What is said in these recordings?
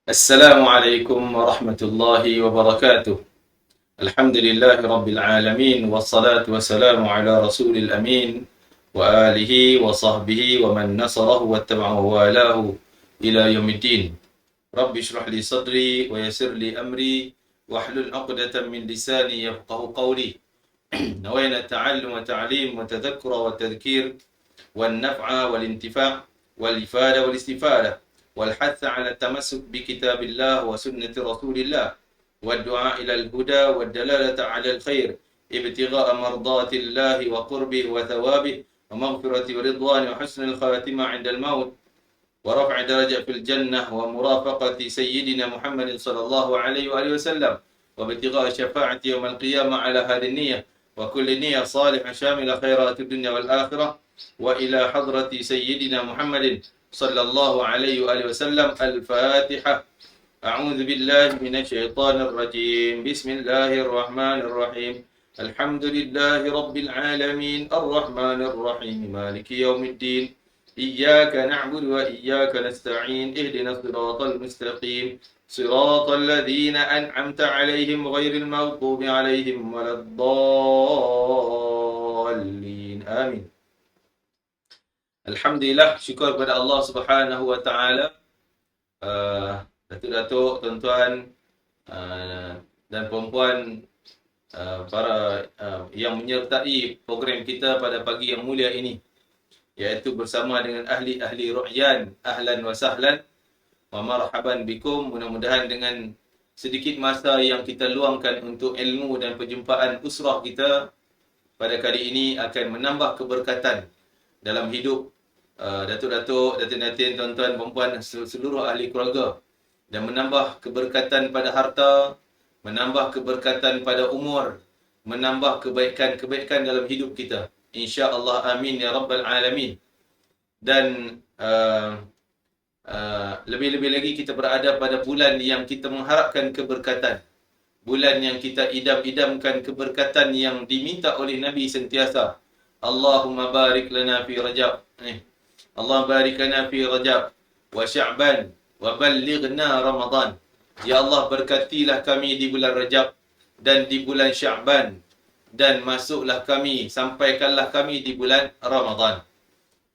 Assalamualaikum warahmatullahi wabarakatuh. Alhamdulillahi rabbil alamin wassalatu wassalamu ala rasulil amin wa alihi wa sahbihi wa man nasarahu wattaba'ahu wa alahu ila yaumiddin. Rabbi shrah li sadri wa yassir li amri wahlul 'uqdatam min lisani yafqahu qawli. Nawayna ta'allum wa ta'lim wa tadhakkura wa tadhkir wan naf'a wal intifa' wal ifada wal istifada والحث على التمسك بكتاب الله وسنة رسول الله والدعاء إلى الهدى والدلالة على الخير ابتغاء مرضات الله وقربه وثوابه ومغفرة ورضوانه وحسن الخاتمة عند الموت ورفع درجة في الجنة ومرافقة سيدنا محمد صلى الله عليه وآله وسلم وابتغاء شفاعة يوم القيامة على هذه النية وكل نية صالحة شاملة خيرات الدنيا والآخرة وإلى حضرة سيدنا محمد صلى الله عليه وآله وسلم. الفاتحة. أعوذ بالله من الشيطان الرجيم. بسم الله الرحمن الرحيم. الحمد لله رب العالمين الرحمن الرحيم مالك يوم الدين إياك نعبد وإياك نستعين اهدنا الصراط المستقيم صراط الذين أنعمت عليهم غير المغضوب عليهم ولا الضالين آمين. Alhamdulillah, syukur kepada Allah Subhanahu wa taala. Datuk-datuk, tuan-tuan dan puan-puan, para yang menyertai program kita pada pagi yang mulia ini, iaitu bersama dengan ahli-ahli ru'yan. Ahlan wa sahlan wa marhaban bikum. Mudah-mudahan dengan sedikit masa yang kita luangkan untuk ilmu dan perjumpaan usrah kita pada kali ini akan menambah keberkatan dalam hidup datuk-datuk, datin-datin, tuan-tuan, perempuan, seluruh ahli keluarga, dan menambah keberkatan pada harta, menambah keberkatan pada umur, menambah kebaikan-kebaikan dalam hidup kita. InsyaAllah, amin ya rabbal alamin. Dan lebih-lebih lagi kita berada pada bulan yang kita mengharapkan keberkatan, bulan yang kita idam-idamkan keberkatan yang diminta oleh Nabi sentiasa. Allahumma barik lana fi Rajab. Allah barik lana fi Rajab wa Sya'ban wa ballighna Ramadan. Ya Allah, berkatilah kami di bulan Rajab dan di bulan Sya'ban, dan masuklah kami, sampaikanlah kami di bulan Ramadan.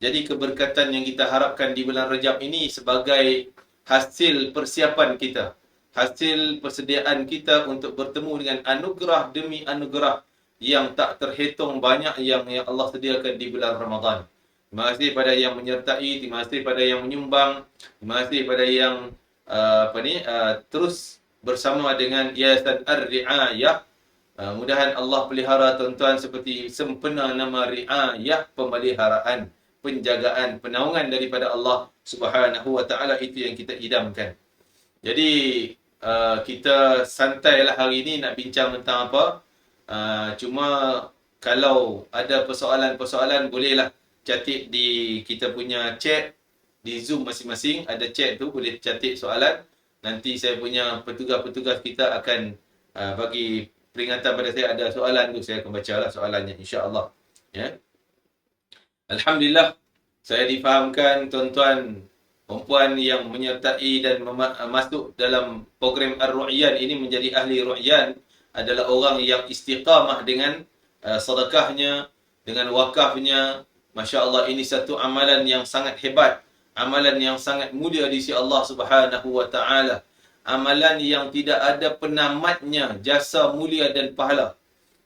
Jadi keberkatan yang kita harapkan di bulan Rajab ini sebagai hasil persiapan kita, hasil persediaan kita untuk bertemu dengan anugerah demi anugerah yang tak terhitung banyak yang Allah sediakan di bulan Ramadan. Terima kasih pada yang menyertai, terima kasih pada yang menyumbang, terima kasih pada yang terus bersama dengan Yayasan Ar-Ri'ayah. Mudahan Allah pelihara tuan-tuan seperti sempena nama ri'ayah, pemeliharaan, penjagaan, penaungan daripada Allah Subhanahu wa taala. Itu yang kita idamkan. Jadi kita santailah hari ini nak bincang tentang apa. Cuma kalau ada persoalan-persoalan, bolehlah catik di kita punya chat di Zoom masing-masing. Ada chat tu, boleh catik soalan. Nanti saya punya petugas-petugas kita akan bagi peringatan pada saya ada soalan tu. Saya akan bacalah soalannya, insya-Allah. Ya. Alhamdulillah, saya difahamkan tuan-tuan, perempuan yang menyertai dan masuk dalam program Ar-Ru'yan ini menjadi ahli Ru'yan adalah orang yang istiqamah dengan sedekahnya, dengan wakafnya. Masya Allah, ini satu amalan yang sangat hebat, amalan yang sangat mulia di sisi Allah Subhanahu wa taala, amalan yang tidak ada penamatnya jasa mulia dan pahala.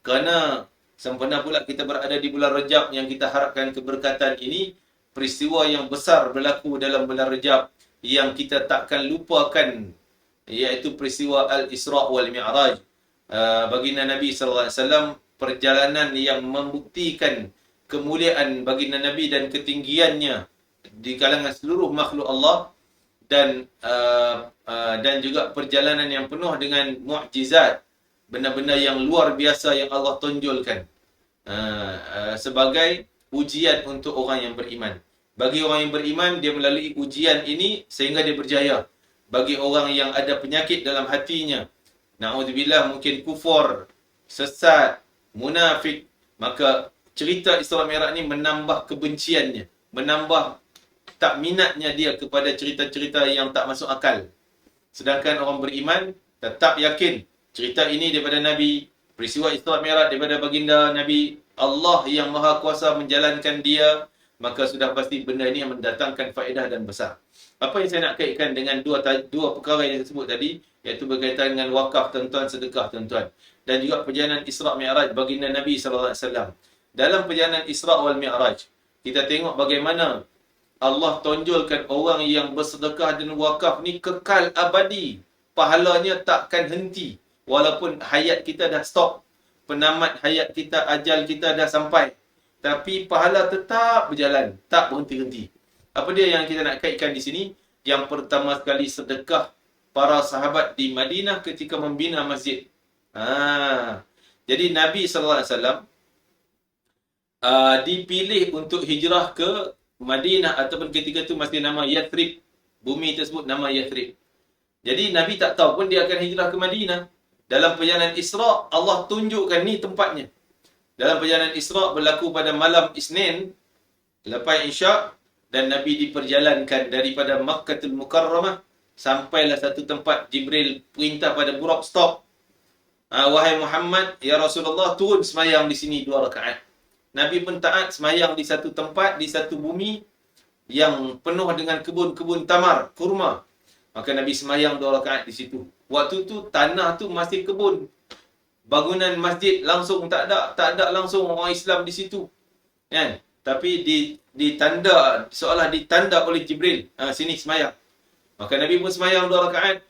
Kerana sempena pula kita berada di bulan Rajab yang kita harapkan keberkatan ini, peristiwa yang besar berlaku dalam bulan Rajab yang kita takkan lupakan, iaitu peristiwa Al-Isra' wal Mi'raj. Baginda Nabi sallallahu alaihi wasallam, perjalanan yang membuktikan kemuliaan baginda Nabi dan ketinggiannya di kalangan seluruh makhluk Allah, dan juga perjalanan yang penuh dengan mukjizat, benda-benda yang luar biasa yang Allah tonjolkan sebagai ujian untuk orang yang beriman. Bagi orang yang beriman, dia melalui ujian ini sehingga dia berjaya. Bagi orang yang ada penyakit dalam hatinya, na'udzubillah, mungkin kufur, sesat, munafik, maka cerita Isra Mi'raj ni menambah kebenciannya, menambah tak minatnya dia kepada cerita-cerita yang tak masuk akal. Sedangkan orang beriman tetap yakin cerita ini daripada Nabi, peristiwa Isra Mi'raj daripada baginda Nabi, Allah yang Maha Kuasa menjalankan dia, maka sudah pasti benda ini yang mendatangkan faedah dan besar. Apa yang saya nak kaitkan dengan dua perkara yang saya sebut tadi, iaitu berkaitan dengan wakaf tuan-tuan, sedekah tuan-tuan, dan juga perjalanan Isra Mi'raj baginda Nabi SAW. Dalam perjalanan Isra wal Mi'raj, kita tengok bagaimana Allah tonjolkan orang yang bersedekah dan wakaf ni kekal abadi. Pahalanya takkan henti. Walaupun hayat kita dah stop. Penamat hayat kita, ajal kita dah sampai. Tapi pahala tetap berjalan. Tak berhenti-henti. Apa dia yang kita nak kaitkan di sini? Yang pertama sekali sedekah para sahabat di Madinah ketika membina masjid. Jadi Nabi SAW dipilih untuk hijrah ke Madinah, ataupun ketika itu masih nama Yathrib. Bumi tersebut nama Yathrib. Jadi Nabi tak tahu pun dia akan hijrah ke Madinah. Dalam perjalanan Isra, Allah tunjukkan ni tempatnya. Dalam perjalanan Isra berlaku pada malam Isnin lepas Isyak, dan Nabi diperjalankan daripada Makkahul Mukarramah sampailah satu tempat. Jibril perintah pada Buraq, stop. Wahai Muhammad, ya Rasulullah, turun semayang di sini 2 rakaat. Nabi pun taat, semayang di satu tempat, di satu bumi yang penuh dengan kebun-kebun tamar, kurma. Maka Nabi semayang 2 rakaat di situ. Waktu tu tanah tu masih kebun. Bangunan masjid langsung tak ada langsung orang Islam di situ. Kan? Tapi ditanda, seolah ditanda oleh Jibril, sini semayang. Maka Nabi pun semayang 2 rakaat.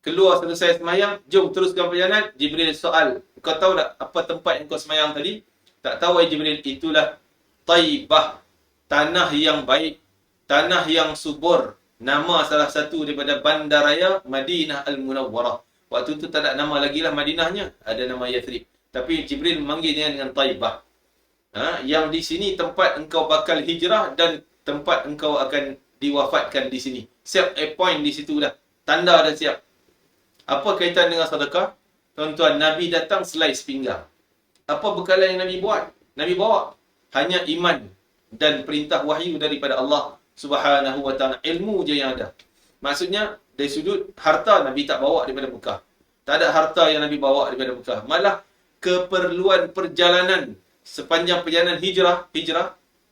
Keluar selesai semayang, jom teruskan perjalanan. Jibril soal, kau tahu tak apa tempat yang kau semayang tadi? Tak tahu Jibril, itulah Taibah, tanah yang baik, tanah yang subur. Nama salah satu daripada bandaraya Madinah Al-Munawwarah. Waktu itu tak ada nama lagi lah Madinahnya, ada nama Yathrib. Tapi Jibril memanggilnya dengan Taibah. Yang di sini tempat engkau bakal hijrah dan tempat engkau akan diwafatkan di sini. Siap point di situ dah. Tanda dah siap. Apa kaitan dengan sedekah? Tuan-tuan, Nabi datang selai sepinggang. Apa bekalan yang Nabi buat? Nabi bawa hanya iman dan perintah wahyu daripada Allah Subhanahu wa ta'ala. Ilmu je yang ada. Maksudnya, dari sudut harta, Nabi tak bawa daripada Mekah. Tak ada harta yang Nabi bawa daripada Mekah. Malah keperluan perjalanan, sepanjang perjalanan hijrah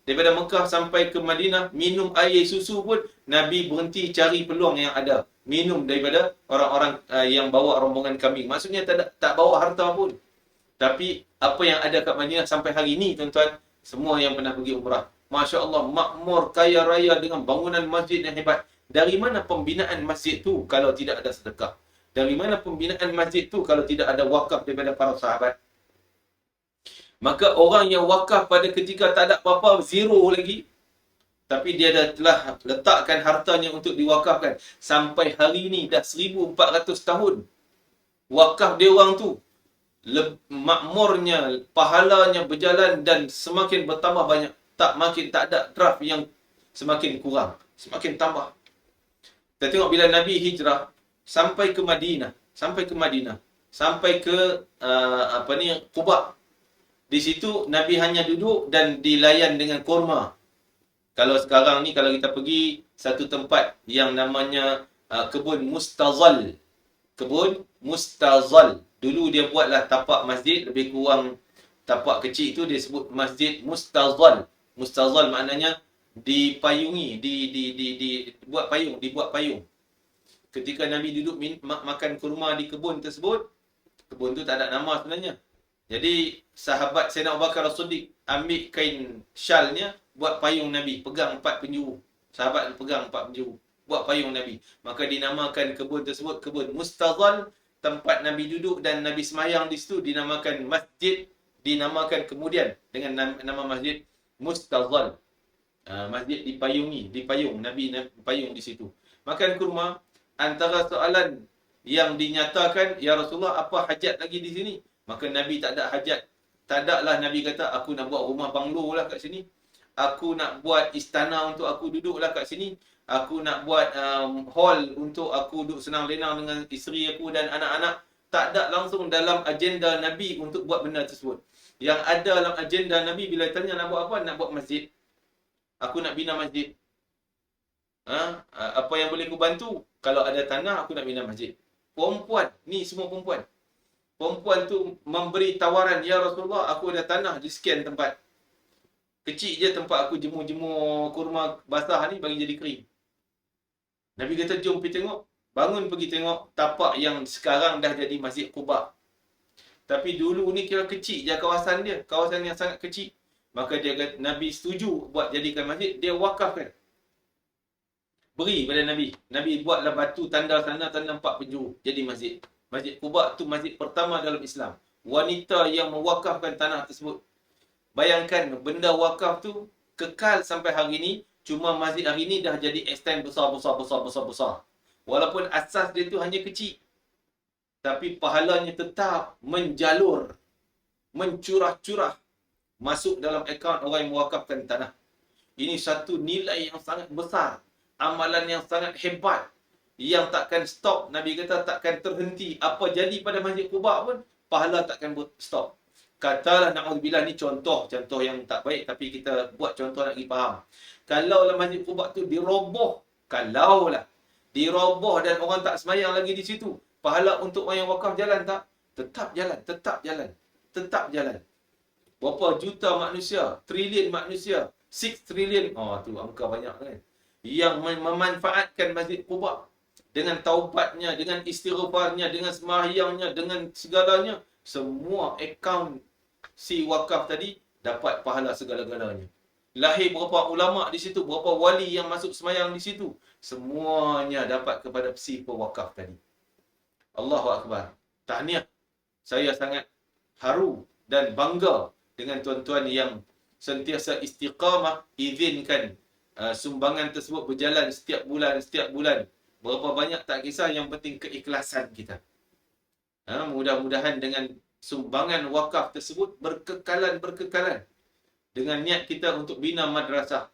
daripada Mekah sampai ke Madinah, minum air susu pun Nabi berhenti cari peluang yang ada. Minum daripada orang-orang yang bawa rombongan kambing. Maksudnya tak bawa harta pun. Tapi apa yang ada kat Madinah sampai hari ini, tuan-tuan, semua yang pernah pergi umrah, Masya Allah, makmur, kaya raya dengan bangunan masjid yang hebat. Dari mana pembinaan masjid tu kalau tidak ada sedekah? Dari mana pembinaan masjid tu kalau tidak ada wakaf daripada para sahabat? Maka orang yang wakaf pada ketika tak ada apa-apa, zero lagi, tapi dia telah letakkan hartanya untuk diwakafkan. Sampai hari ini dah 1400 tahun. Wakaf dia orang tu makmurnya, pahalanya berjalan dan semakin bertambah banyak. Tak ada draft yang semakin kurang, semakin tambah. Kita tengok bila Nabi hijrah sampai ke Madinah, sampai ke Quba. Di situ Nabi hanya duduk dan dilayan dengan kurma. Kalau sekarang ni, kalau kita pergi satu tempat yang namanya kebun Mustazal. Kebun Mustazal. Dulu dia buatlah tapak masjid, lebih kurang tapak kecil itu dia sebut Masjid Mustazal. Mustazal maknanya dipayungi, dibuat payung. Ketika Nabi duduk makan kurma di kebun tersebut, kebun tu tak ada nama sebenarnya. Jadi sahabat Sayyidina Abu Bakar As-Siddiq ambil kain syalnya, buat payung Nabi, pegang 4 penjuru. Sahabat pegang 4 penjuru, buat payung Nabi. Maka dinamakan kebun tersebut kebun Mustazal. Tempat Nabi duduk dan Nabi semayang di situ dinamakan masjid, dinamakan kemudian dengan nama Masjid Mustazal. Masjid dipayung, Nabi payung di situ. Makan kurma, antara soalan yang dinyatakan, ya Rasulullah, apa hajat lagi di sini? Maka Nabi tak ada hajat. Tak ada lah Nabi kata, aku nak buat rumah banglo lah kat sini. Aku nak buat istana untuk aku duduk lah kat sini. Aku nak buat hall untuk aku duduk senang-lenang dengan isteri aku dan anak-anak. Tak ada langsung dalam agenda Nabi untuk buat benda tersebut. Yang ada dalam agenda Nabi bila tanya nak buat apa? Nak buat masjid. Aku nak bina masjid. Apa yang boleh aku bantu? Kalau ada tanah, aku nak bina masjid. Perempuan, ni semua perempuan. Perempuan tu memberi tawaran, ya Rasulullah, aku ada tanah di sekian tempat. Kecil je tempat aku jemur-jemur kurma basah ni bagi jadi kering. Nabi kata, jom pergi tengok. Bangun pergi tengok tapak yang sekarang dah jadi Masjid Quba. Tapi dulu ni kira kecil je kawasan dia. Kawasan yang sangat kecil. Maka dia kata, Nabi setuju buat jadikan masjid. Dia wakafkan. Beri pada Nabi. Nabi buatlah batu tanda sana, tanda 4 penjuru. Jadi masjid. Masjid Quba tu masjid pertama dalam Islam. Wanita yang mewakafkan tanah tersebut. Bayangkan benda wakaf tu kekal sampai hari ini. Cuma masjid hari ini dah jadi extend besar. Walaupun asas dia tu hanya kecil. Tapi pahalanya tetap menjalur, mencurah-curah masuk dalam akaun orang yang mewakafkan tanah. Ini satu nilai yang sangat besar, amalan yang sangat hebat, yang takkan stop. Nabi kata takkan terhenti. Apa jadi pada Masjid Quba pun, pahala takkan stop. Katalah na'udzubillah, ni contoh yang tak baik, tapi kita buat contoh nak pergi faham. Kalaulah Masjid Quba tu diroboh, diroboh dan orang tak semayang lagi di situ, pahala untuk orang yang wakaf jalan tak? Tetap jalan. Berapa juta manusia, trilion manusia, 6 trilion. Tu angka banyak kan. Yang memanfaatkan Masjid Quba dengan taubatnya, dengan istighfarnya, dengan sembahyangnya, dengan segalanya, semua akaun si wakaf tadi dapat pahala segala-galanya. Lahir berapa ulama di situ, berapa wali yang masuk sembahyang di situ, semuanya dapat kepada si pewakaf tadi. Allahu Akbar. Tahniah. Saya sangat haru dan bangga dengan tuan-tuan yang sentiasa istiqamah, izinkan sumbangan tersebut berjalan setiap bulan. Berapa banyak tak kisah, yang penting keikhlasan kita. Mudah-mudahan dengan sumbangan wakaf tersebut berkekalan. Dengan niat kita untuk bina madrasah.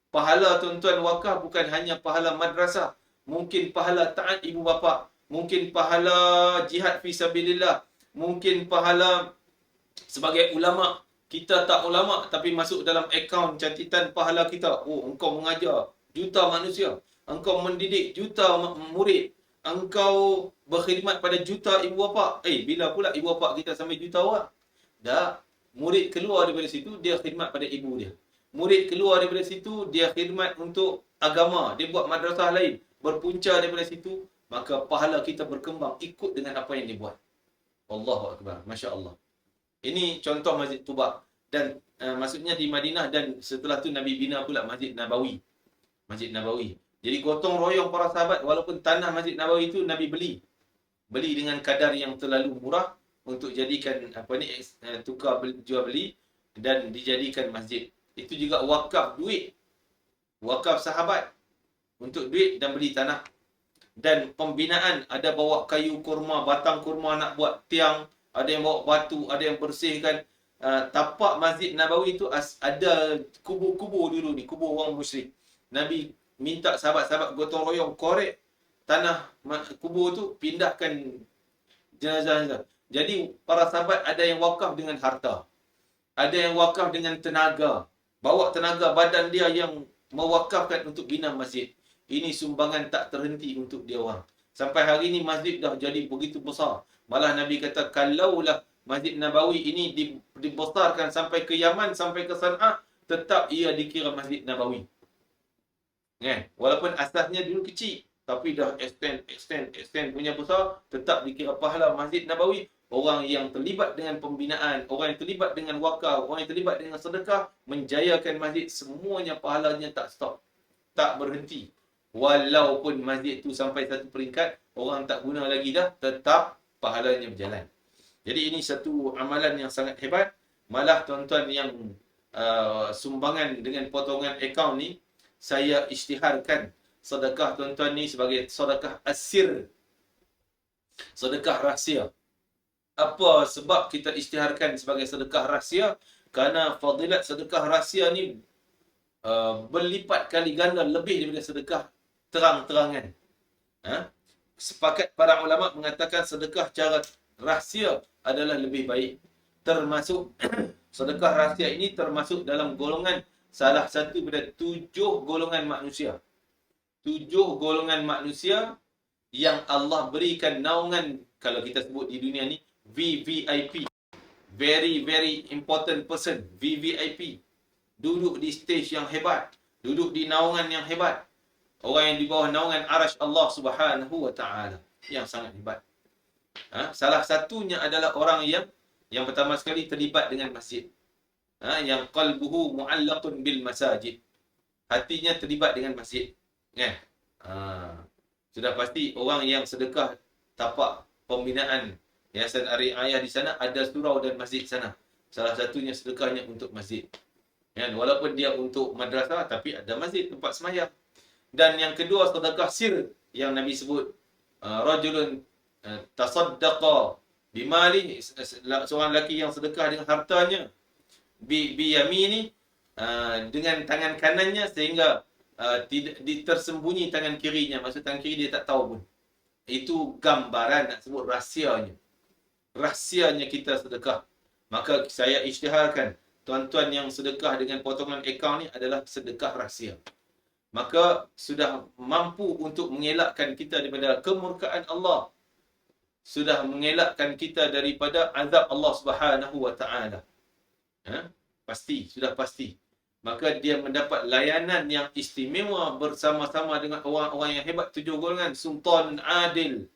Pahala tuan-tuan wakaf bukan hanya pahala madrasah. Mungkin pahala taat ibu bapa. Mungkin pahala jihad fi sabilillah. Mungkin pahala sebagai ulama. Kita tak ulama tapi masuk dalam akaun catatan pahala kita. Engkau mengajar juta manusia. Engkau mendidik juta murid. Engkau berkhidmat pada juta ibu bapa. Bila pula ibu bapa kita sampai juta orang? Dah. Murid keluar daripada situ, dia khidmat pada ibu dia. Murid keluar daripada situ, dia khidmat untuk agama. Dia buat madrasah lain. Berpunca daripada situ, maka pahala kita berkembang ikut dengan apa yang dia buat. Allahu Akbar. Masya Allah. Ini contoh Masjid Quba. Dan maksudnya di Madinah, dan setelah tu Nabi bina pula Masjid Nabawi. Jadi gotong royong para sahabat, walaupun tanah Masjid Nabawi itu Nabi beli dengan kadar yang terlalu murah untuk jadikan tukar jual beli dan dijadikan masjid. Itu juga wakaf duit. Wakaf sahabat untuk duit dan beli tanah. Dan pembinaan, ada bawa kayu kurma, batang kurma nak buat tiang, ada yang bawa batu, ada yang bersihkan. Tapak Masjid Nabawi itu ada kubur-kubur dulu ni, kubur orang musyrik. Nabi minta sahabat-sahabat gotong royong korek tanah kubur tu, pindahkan jenazah. Jadi para sahabat ada yang wakaf dengan harta, ada yang wakaf dengan tenaga, bawa tenaga badan dia yang mewakafkan untuk bina masjid. Ini sumbangan tak terhenti untuk dia orang. Sampai hari ini masjid dah jadi begitu besar. Malah Nabi kata, kalaulah Masjid Nabawi ini dibesarkan sampai ke Yaman, sampai ke Sana'a, tetap ia dikira Masjid Nabawi. Walaupun asasnya dulu kecil, tapi dah extend punya besar, tetap dikira pahala Masjid Nabawi. Orang yang terlibat dengan pembinaan, orang yang terlibat dengan wakaf, orang yang terlibat dengan sedekah, menjayakan masjid, semuanya pahalanya tak stop, tak berhenti. Walaupun masjid tu sampai satu peringkat, orang tak guna lagi dah, tetap pahalanya berjalan. Jadi ini satu amalan yang sangat hebat. Malah tuan-tuan yang sumbangan dengan potongan akaun ni, saya isytiharkan sedekah tuan-tuan ni sebagai sedekah asir, sedekah rahsia. Apa sebab kita isytiharkan sebagai sedekah rahsia? Kerana fadilat sedekah rahsia ni berlipat kali ganda lebih daripada sedekah terang-terangan. Sepakat para ulama mengatakan sedekah cara rahsia adalah lebih baik. Termasuk sedekah rahsia ini termasuk dalam golongan salah satu pada 7 golongan manusia. 7 golongan manusia yang Allah berikan naungan, kalau kita sebut di dunia ni, VVIP. Very, very important person. VVIP. Duduk di stage yang hebat. Duduk di naungan yang hebat. Orang yang di bawah naungan arash Allah Subhanahu wa ta'ala. Yang sangat hebat. Salah satunya adalah orang yang pertama sekali terlibat dengan masjid. Yang qalbuhu mu'allaqun bil masajid. Hatinya terlibat dengan masjid. Kan? Sudah pasti orang yang sedekah tapak pembinaan Yayasan Ar-Ri'ayah di sana, ada surau dan masjid sana. Salah satunya sedekahnya untuk masjid. Kan? Walaupun dia untuk madrasah, tapi ada masjid tempat semayang. Dan yang kedua, sedekah sir yang Nabi sebut. Rajulun tasaddaqa bimali, seorang lelaki yang sedekah dengan hartanya, biyamini, dengan tangan kanannya, sehingga tidak tersembunyi tangan kirinya. Maksud tangan kiri dia tak tahu pun. Itu gambaran, nak sebut rahsianya. Rahsianya kita sedekah. Maka saya isytiharkan, tuan-tuan yang sedekah dengan potongan akaun ni adalah sedekah rahsia. Maka sudah mampu untuk mengelakkan kita daripada kemurkaan Allah. Sudah mengelakkan kita daripada azab Allah Subhanahu wa ta'ala. Pasti, sudah pasti. Maka dia mendapat layanan yang istimewa bersama-sama dengan orang-orang yang hebat, 7 golongan. Sultan adil.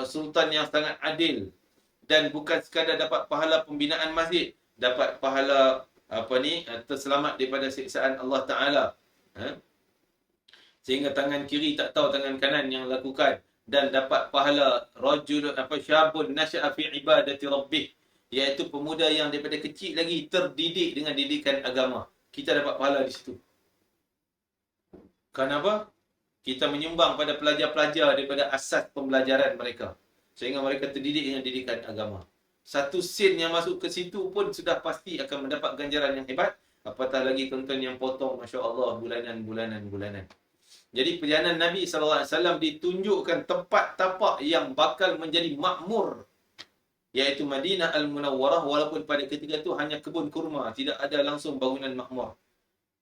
Sultan yang sangat adil. Dan bukan sekadar dapat pahala pembinaan masjid, dapat pahala terselamat daripada siksaan Allah Ta'ala. Sehingga tangan kiri tak tahu tangan kanan yang lakukan. Dan dapat pahala syabun nasya'a fi ibadati rabbih, iaitu pemuda yang daripada kecil lagi terdidik dengan didikan agama. Kita dapat pahala di situ. Kenapa? Kita menyumbang pada pelajar-pelajar daripada asas pembelajaran mereka, sehingga mereka terdidik dengan didikan agama. Satu sen yang masuk ke situ pun sudah pasti akan mendapat ganjaran yang hebat. Apatah lagi tuan-tuan yang potong, Masya Allah, bulanan. Jadi perjalanan Nabi SAW ditunjukkan tempat tapak yang bakal menjadi makmur, iaitu Madinah Al-Munawwarah. Walaupun pada ketika itu hanya kebun kurma, tidak ada langsung bangunan makmur.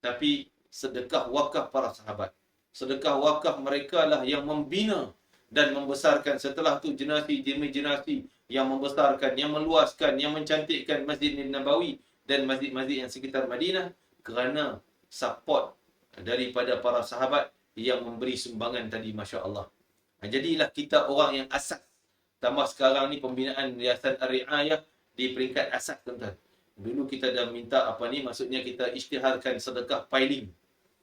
Tapi sedekah wakaf para sahabat. Sedekah wakaf mereka lah yang membina dan membesarkan. Setelah tu generasi demi generasi yang membesarkan, yang meluaskan, yang mencantikkan Masjid Nabawi dan masjid-masjid yang sekitar Madinah, kerana support daripada para sahabat yang memberi sumbangan tadi, Masya Allah. Jadilah kita orang yang asas. Tambah sekarang ni pembinaan Yayasan Ar-Ri'ayah di peringkat asas, tuan-tuan. Dulu kita dah minta maksudnya kita isytiharkan sedekah piling.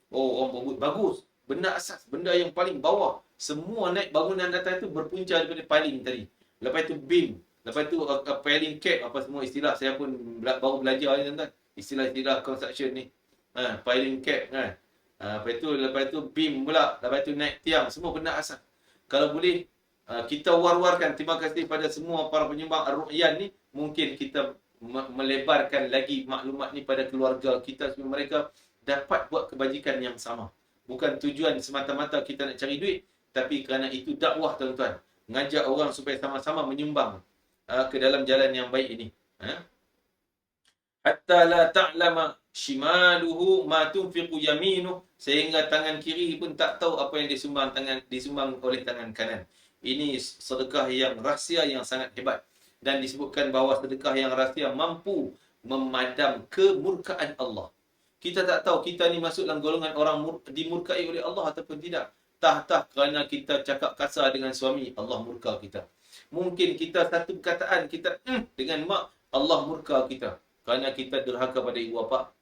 Orang berebut, bagus. Benda asas, benda yang paling bawah. Semua naik bangunan atas tu berpunca daripada piling tadi. Lepas tu beam. Lepas tu piling cap, apa semua istilah. Saya pun baru belajar ni, tuan-tuan. Istilah-istilah construction ni. Piling cap kan. Lepas tu beam pula. Lepas tu naik tiang. Semua benda asas. Kalau boleh, kita war-warkan. Terima kasih pada semua para penyumbang Ar-Ru'yan ni. Mungkin kita melebarkan lagi maklumat ni pada keluarga kita, supaya mereka dapat buat kebajikan yang sama. Bukan tujuan semata-mata kita nak cari duit, tapi kerana itu dakwah, tuan-tuan. Ngajak orang supaya sama-sama menyumbang ke dalam jalan yang baik ini. Hatta la ta'lama shimaluhu ma tunfiqu yaminuh, sehingga tangan kiri pun tak tahu apa yang disumbang oleh tangan kanan. Ini sedekah yang rahsia yang sangat hebat. Dan disebutkan bahawa sedekah yang rahsia mampu memadam kemurkaan Allah. Kita tak tahu kita ni masuk dalam golongan orang dimurkai oleh Allah ataupun tidak. Tah kerana kita cakap kasar dengan suami, Allah murka kita. Mungkin kita satu perkataan kita dengan mak, Allah murka kita. Kerana kita durhaka pada ibu bapa,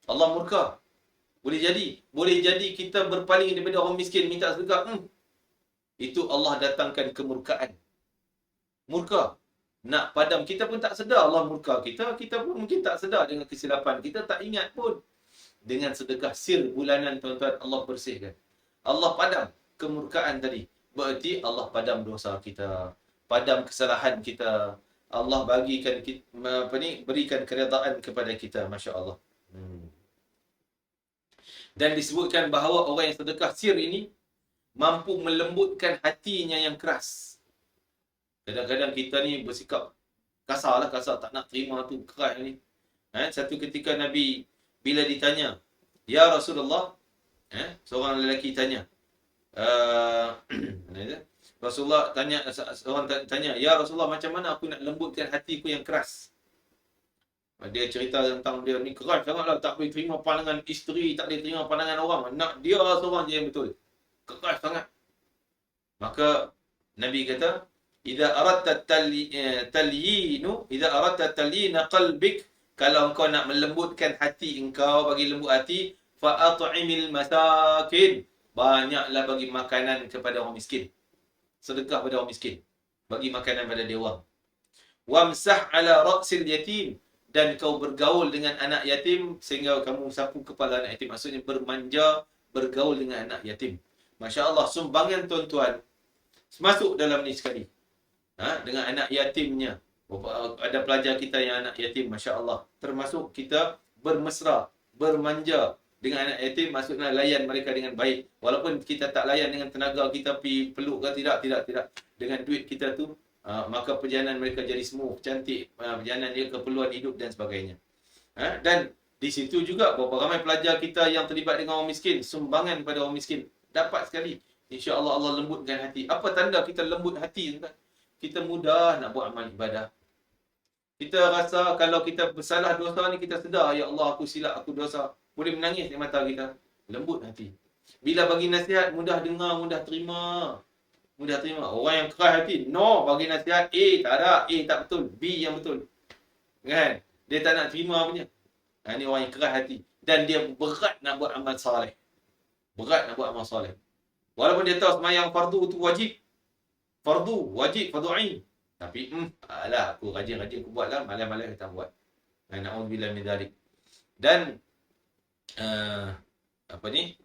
Allah murka. Boleh jadi kita berpaling daripada orang miskin, minta sedekah. Itu Allah datangkan kemurkaan. Murka. Nak padam, kita pun tak sedar Allah murka kita. Kita pun mungkin tak sedar dengan kesilapan. Kita tak ingat pun. Dengan sedekah sir bulanan, tuan-tuan, Allah bersihkan. Allah padam kemurkaan tadi. Berarti Allah padam dosa kita, padam kesalahan kita. Allah bagikan berikan keredaan kepada kita, Masya Allah. Dan disebutkan bahawa orang yang sedekah sir ini mampu melembutkan hatinya yang keras. Kadang-kadang kita ni bersikap kasar, tak nak terima tu, keras ni. Satu ketika Nabi bila ditanya Ya Rasulullah, seorang lelaki tanya, mana dia? Rasulullah tanya, seorang tanya, ya Rasulullah, macam mana aku nak lembutkan hatiku yang keras? Dia cerita tentang dia ni keras sangatlah, tak boleh terima pandangan isteri, tak boleh terima pandangan orang. Nak dia seorang je yang betul. Keras sangat. Maka Nabi kata, "Idza aradta talyinu, idza aradta talyina qalbik, kalau engkau nak melembutkan hati engkau, bagi lembut hati, fa at'imil masakin. Banyaklah bagi makanan kepada orang miskin. Sedekah pada orang miskin. Bagi makanan pada dia orang. Wamsah ala ra'sil yatim, dan kau bergaul dengan anak yatim sehingga kamu sapu kepala anak yatim." Maksudnya bermanja, bergaul dengan anak yatim. Masya-Allah, sumbangan tuan-tuan masuk dalam ni sekali. Dengan anak yatimnya. Ada pelajar kita yang anak yatim, masya-Allah. Termasuk kita bermesra, bermanja dengan anak yatim, maksudnya layan mereka dengan baik. Walaupun kita tak layan dengan tenaga kita pergi peluk ke, tidak. Dengan duit kita tu, maka perjalanan mereka jadi smooth, cantik, perjalanan dia keperluan hidup dan sebagainya. Dan di situ juga berapa ramai pelajar kita yang terlibat dengan orang miskin, sumbangan pada orang miskin. Dapat sekali. InsyaAllah Allah lembutkan hati. Apa tanda kita lembut hati, tuan? Kita mudah nak buat amal ibadah. Kita rasa kalau kita bersalah dosa ni, kita sedar, ya Allah aku silap, aku dosa. Boleh menangis di mata kita. Lembut hati. Bila bagi nasihat, mudah dengar, mudah terima. Mudah terima. Orang yang keras hati, no, bagi nasihat A, tak ada. A tak betul. B yang betul. Kan? Dia tak nak terima punya. Ini orang yang keras hati. Dan dia berat nak buat amal saleh. Berat nak buat amal saleh. Walaupun dia tahu semayang fardu tu wajib. Fardu, wajib, fardu ain. Tapi, alah, aku rajin-rajin aku buat lah. Malam-malam kita buat. Na'udzubillah min dzalik. Dan, apa ni?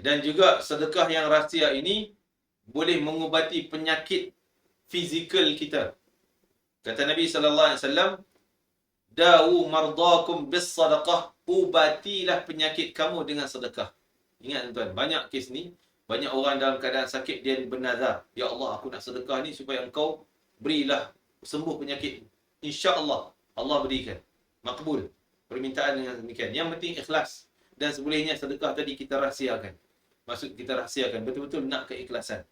Dan juga sedekah yang rahsia ini boleh mengubati penyakit fizikal kita. Kata Nabi sallallahu alaihi wasallam, "Dawu mardakum bis sadaqah." Ubatilah penyakit kamu dengan sedekah. Ingat tuan-tuan, banyak kes ni, banyak orang dalam keadaan sakit dia bernazar, ya Allah aku nak sedekah ni supaya engkau berilah sembuh penyakit. Insya-Allah Allah berikan. Makbul permintaan yang demikian. Yang penting ikhlas. Dan sebolehnya sedekah tadi kita rahsiakan. Maksud kita rahsiakan, betul-betul nak keikhlasan.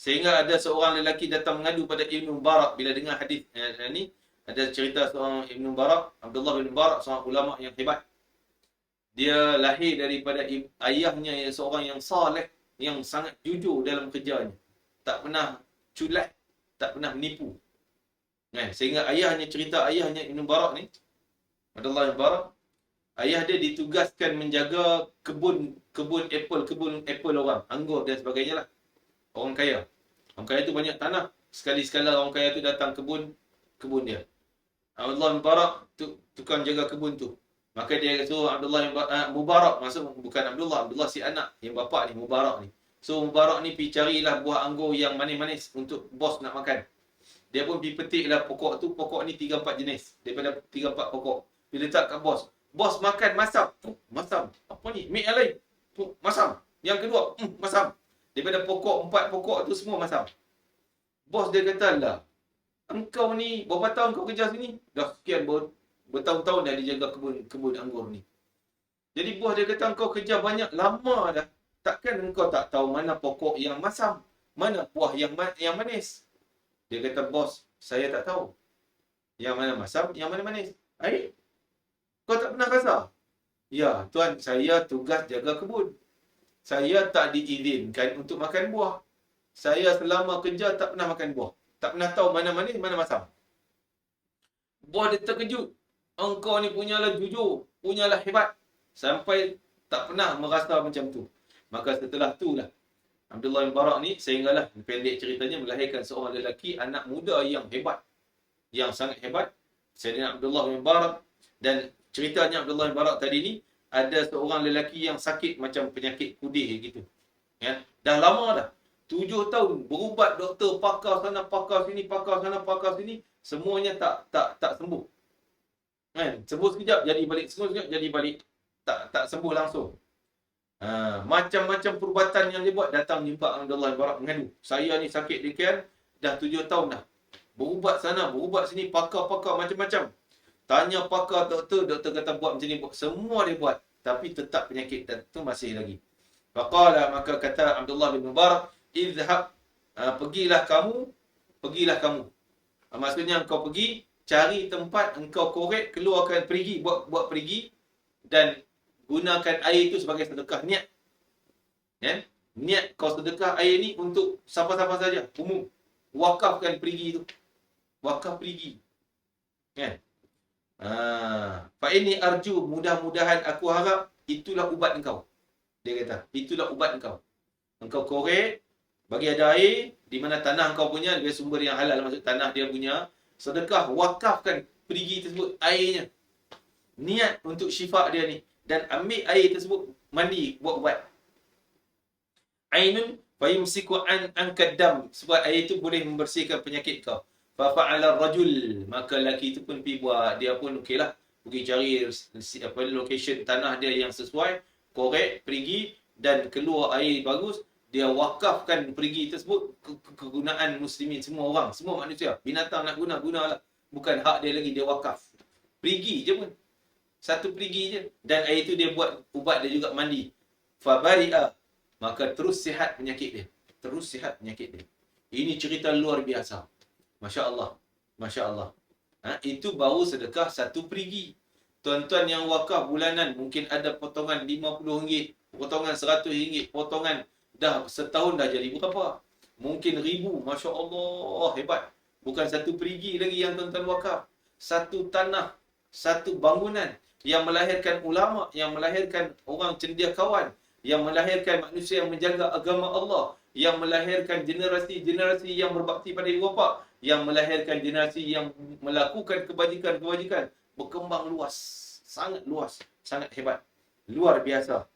Sehingga ada seorang lelaki datang mengadu pada Ibn Mubarak bila dengar hadis ni. Ada cerita seorang Ibn Mubarak, Abdullah bin Mubarak, seorang ulama yang hebat. Dia lahir daripada ayahnya yang seorang yang saleh, yang sangat jujur dalam kerjanya. Tak pernah culat, tak pernah menipu. Sehingga ayahnya, cerita ayahnya Ibn Mubarak ni, Abdullah bin Mubarak, ayah dia ditugaskan menjaga kebun apple orang, anggur dan sebagainya lah. Orang kaya. Orang kaya tu banyak tanah. Sekali-sekala orang kaya tu datang kebun dia. Abdullah bin Mubarak tukang jaga kebun tu. Maka dia suruh Abdullah bin Mubarak, maksud bukan Abdullah si anak, yang bapa ni, Mubarak ni. So Mubarak ni pergi carilah buah anggur yang manis-manis untuk bos nak makan. Dia pun pergi petiklah pokok tu, pokok ni 3-4 jenis. Daripada 3-4 pokok. Dia letak kat bos. Bos makan, masam. Masam. Apa ni? Mik yang lain. Masam. Yang kedua, masam. Daripada 4 pokok tu semua masam. Bos dia kata, lah, engkau ni berapa tahun kau kerja sini? Dah sekian bertahun-tahun dah dia jaga kebun anggur ni. Jadi bos dia kata, engkau kerja banyak lama dah. Takkan engkau tak tahu mana pokok yang masam, mana buah yang manis? Dia kata, bos, saya tak tahu. Yang mana masam, yang mana manis. Kau tak pernah rasa? Ya, tuan, saya tugas jaga kebun. Saya tak diizinkan untuk makan buah. Saya selama kerja tak pernah makan buah. Tak pernah tahu mana manis, mana masam. Bos dia terkejut. Engkau ni punyalah jujur, punyalah hebat. Sampai tak pernah merasa macam tu. Maka setelah tu lah, Abdullah bin Mubarak ni, sehinggalah pendek ceritanya, melahirkan seorang lelaki, anak muda yang hebat. Yang sangat hebat. Sayyidina Abdullah bin Mubarak. Dan ceritanya Abdullah bin Mubarak tadi ni, ada seorang lelaki yang sakit macam penyakit kudih gitu. Ya, dah lama dah. 7 tahun berubat, doktor pakar sana, pakar sini, pakar sana, pakar sini, semuanya tak sembuh. Kan? Sembuh sekejap jadi balik, sembuh sekejap jadi balik. Tak sembuh langsung. Macam-macam perubatan yang dia buat, datang jumpa Abdullah bin Mubarak mengadu. Saya ni sakit demikian dah 7 tahun dah. Berubat sana, berubat sini, pakar-pakar macam-macam. Tanya pakar doktor, doktor kata buat macam ni, buat. Semua dia buat. Tapi tetap penyakit tu masih lagi. Faqala, maka kata Abdullah bin Mubarak, izhab, pergilah kamu, pergilah kamu. Maksudnya engkau pergi, cari tempat, engkau korek, keluarkan perigi, buat perigi, dan gunakan air itu sebagai sedekah. Niat. Ya? Niat kau sedekah air ni untuk siapa-siapa saja, umum. Wakafkan perigi itu. Wakaf perigi. Kan? Fa ini arju, mudah-mudahan aku harap itulah ubat engkau. Dia kata, itulah ubat engkau. Engkau korek, bagi ada air, di mana tanah engkau punya, dia sumber yang halal, maksud tanah dia punya, sedekah, wakafkan perigi tersebut, airnya. Niat untuk syifa dia ni. Dan ambil air tersebut, mandi, buat ubat. Ainun fayumsiku an kadam, sebab air itu boleh membersihkan penyakit kau. Fa fa'ala rajul, maka lelaki itu pun pergi buat, dia pun okeylah, pergi cari location tanah dia yang sesuai, korek perigi dan keluar air bagus, dia wakafkan perigi tersebut kegunaan muslimin, semua orang, semua manusia. Binatang nak gunalah, bukan hak dia lagi, dia wakaf. Perigi je pun, satu perigi je, dan air itu dia buat ubat dia juga, mandi. Fa bari'a, maka terus sihat penyakit dia. Terus sihat penyakit dia. Ini cerita luar biasa. Masya Allah. Masya Allah. Itu baru sedekah satu perigi. Tuan-tuan yang wakaf bulanan, mungkin ada potongan RM50, potongan RM100, potongan dah setahun dah jadi berapa? Mungkin ribu. Masya Allah. Hebat. Bukan satu perigi lagi yang tuan-tuan wakaf. Satu tanah, satu bangunan yang melahirkan ulama, yang melahirkan orang cendekiawan, yang melahirkan manusia yang menjaga agama Allah, yang melahirkan generasi-generasi yang berbakti pada ibu bapa, yang melahirkan generasi yang melakukan kebajikan-kebajikan, berkembang luas, sangat hebat, luar biasa.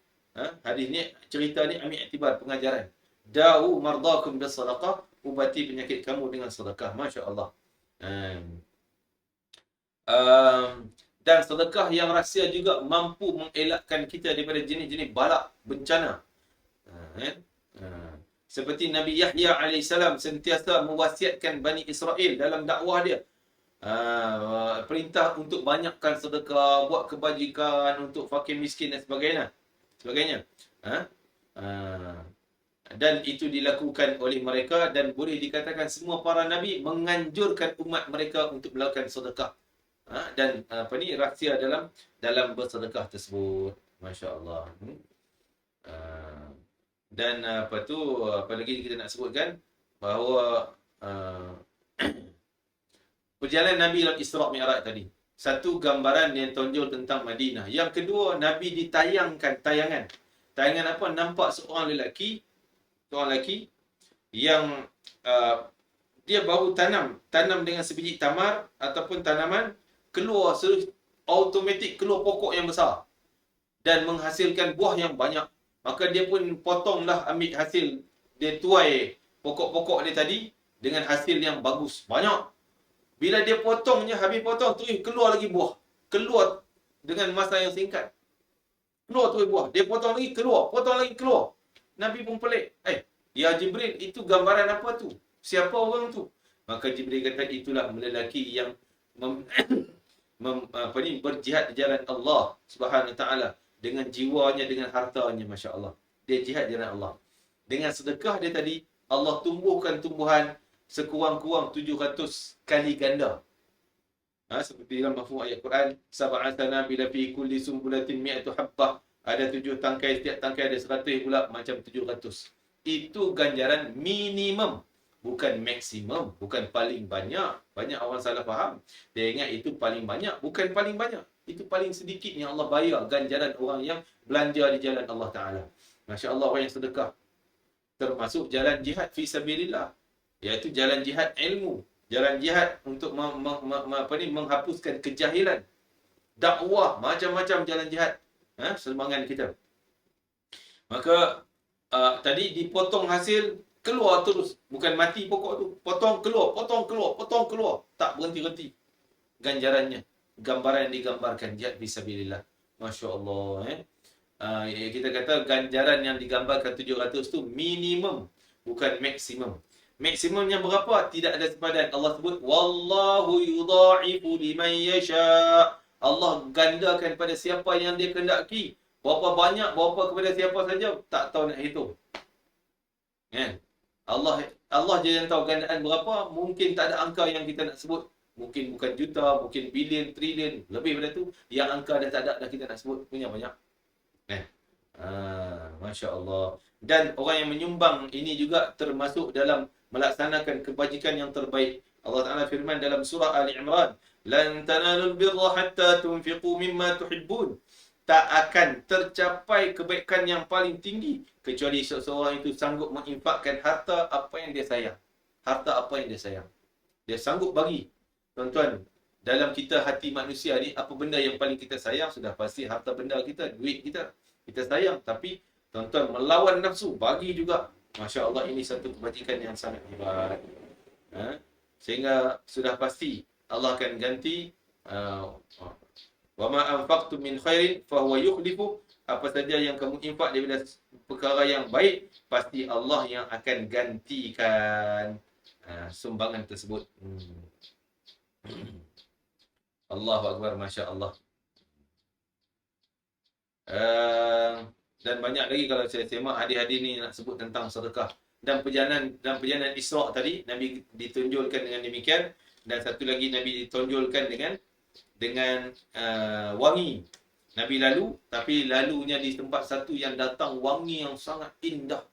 Hadis ni, cerita ni ambil iktibar pengajaran. Da'u mardakum bisadaqah, ubati penyakit kamu dengan sedekah. Masya Allah. Dan sedekah yang rahsia juga mampu mengelakkan kita daripada jenis-jenis balak, bencana. Seperti Nabi Yahya AS sentiasa mewasiatkan Bani Israel dalam dakwah dia. Perintah untuk banyakkan sedekah, buat kebajikan untuk fakir miskin dan sebagainya. Dan itu dilakukan oleh mereka, dan boleh dikatakan semua para Nabi menganjurkan umat mereka untuk melakukan sedekah. Dan rahsia dalam bersedekah tersebut. Masya Allah. Dan apa lagi kita nak sebutkan, bahawa perjalanan Nabi dalam Isra' Mi'raj tadi, satu gambaran yang tonjol tentang Madinah. Yang kedua, Nabi ditayangkan tayangan apa? Nampak seorang lelaki yang dia baru tanam dengan sebiji tamar ataupun tanaman, keluar automatik keluar pokok yang besar dan menghasilkan buah yang banyak. Maka dia pun potonglah, ambil hasil, dia tuai pokok-pokok dia tadi dengan hasil yang bagus, banyak. Bila dia potongnya, habis potong, terus keluar lagi buah. Keluar dengan masa yang singkat. Keluar terus buah. Dia potong lagi, keluar. Potong lagi, keluar. Nabi pun pelik. Ya Jibril, itu gambaran apa tu? Siapa orang tu? Maka Jibril kata, itulah lelaki yang berjihad di jalan Allah Subhanahu Wa Taala dengan jiwanya, dengan hartanya. Masya Allah, dia jihad di jalan Allah. Dengan sedekah dia tadi, Allah tumbuhkan tumbuhan sekurang-kurang 700 kali ganda. Seperti dalam mafhum ayat Quran, sab'atana bila fi kulli sumbulatin mi'atu habbah, ada 7 tangkai, setiap tangkai ada 100 pula, macam 700. Itu ganjaran minimum, bukan maksimum, bukan paling banyak. Banyak orang salah faham. Dia ingat itu paling banyak, bukan paling banyak. Itu paling sedikit yang Allah bayar ganjaran orang yang belanja di jalan Allah Ta'ala. Masya Allah, orang yang sedekah. Termasuk jalan jihad fi sabilillah, iaitu jalan jihad ilmu, jalan jihad untuk menghapuskan kejahilan, dakwah, macam-macam jalan jihad, semangat kita. Maka tadi dipotong hasil, keluar terus, bukan mati pokok tu, potong keluar, tak berhenti-henti ganjarannya. Gambaran yang digambarkan jihad fisabilillah. Masya Allah. Kita kata ganjaran yang digambarkan 700 tu minimum, bukan maksimum. Maksimumnya berapa? Tidak ada sepadan. Allah sebut wallahu yudha'ifu liman yasha. Allah gandakan pada siapa yang dia kehendaki. Berapa banyak, berapa kepada siapa saja, tak tahu nak hitung. Kan? Allah je yang tahu gandaan berapa. Mungkin tak ada angka yang kita nak sebut. Mungkin bukan juta, mungkin bilion, trilion, lebih daripada tu. Yang angka dah tak ada dah kita nak sebut, punya banyak. Kan? Masya Allah. Dan orang yang menyumbang ini juga termasuk dalam melaksanakan kebajikan yang terbaik. Allah Ta'ala firman dalam surah Ali Imran, "Lan tanalul birra hatta tunfiqu mimma tuhibbun." Tak akan tercapai kebaikan yang paling tinggi kecuali seseorang itu sanggup menginfakkan harta apa yang dia sayang. Harta apa yang dia sayang. Dia sanggup bagi. Tuan-tuan, dalam kita hati manusia ni, apa benda yang paling kita sayang? Sudah pasti harta benda kita, duit kita. Kita sayang, tapi tuan-tuan melawan nafsu, bagi juga. Masya Allah, ini satu kebajikan yang sangat hebat. Sehingga sudah pasti Allah akan ganti. Wa ma anfaqtum min khairin fahuwa yukhlifu. Apa saja yang kamu infak daripada perkara yang baik, pasti Allah yang akan gantikan sumbangan tersebut. Allahu Akbar, Masya Allah. Dan banyak lagi kalau saya semak hadis-hadis ni nak sebut tentang sedekah. Dan perjalanan Isra' tadi, Nabi ditunjulkan dengan demikian. Dan satu lagi Nabi ditunjulkan dengan wangi. Nabi lalu, tapi lalunya di tempat satu yang datang wangi yang sangat indah.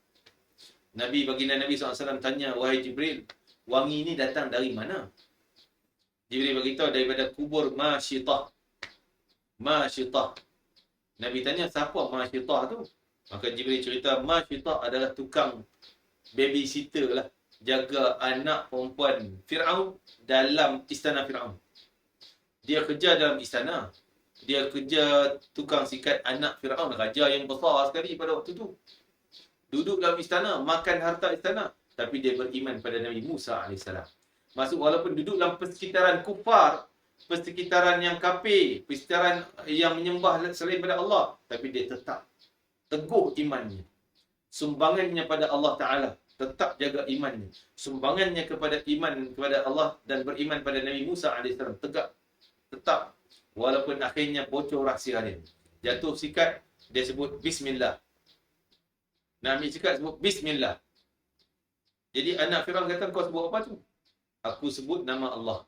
Baginda Nabi SAW tanya, "Wahai Jibril, wangi ini datang dari mana?" Jibril beritahu daripada kubur Masyitah. Masyitah. Nabi tanya, siapa Masyitah tu? Maka Jibril cerita, Masyitah adalah tukang babysitter lah. Jaga anak perempuan Fir'aun dalam istana Fir'aun. Dia kerja dalam istana. Dia kerja tukang sikat anak Fir'aun, raja yang besar sekali pada waktu tu. Duduk dalam istana, makan harta istana. Tapi dia beriman pada Nabi Musa AS. Maksud walaupun duduk dalam persekitaran kufar, persekitaran yang kafir, persekitaran yang menyembah selain daripada Allah, tapi dia tetap teguh imannya. Sumbangannya pada Allah Ta'ala, tetap jaga imannya. Sumbangannya kepada iman kepada Allah dan beriman pada Nabi Musa AS tegak, tetap. Walaupun akhirnya bocor rahsia dia. Jatuh sikat, dia sebut Bismillah. Nabi sikat sebut Bismillah. Jadi anak Firaun kata, kau sebut apa tu? Aku sebut nama Allah.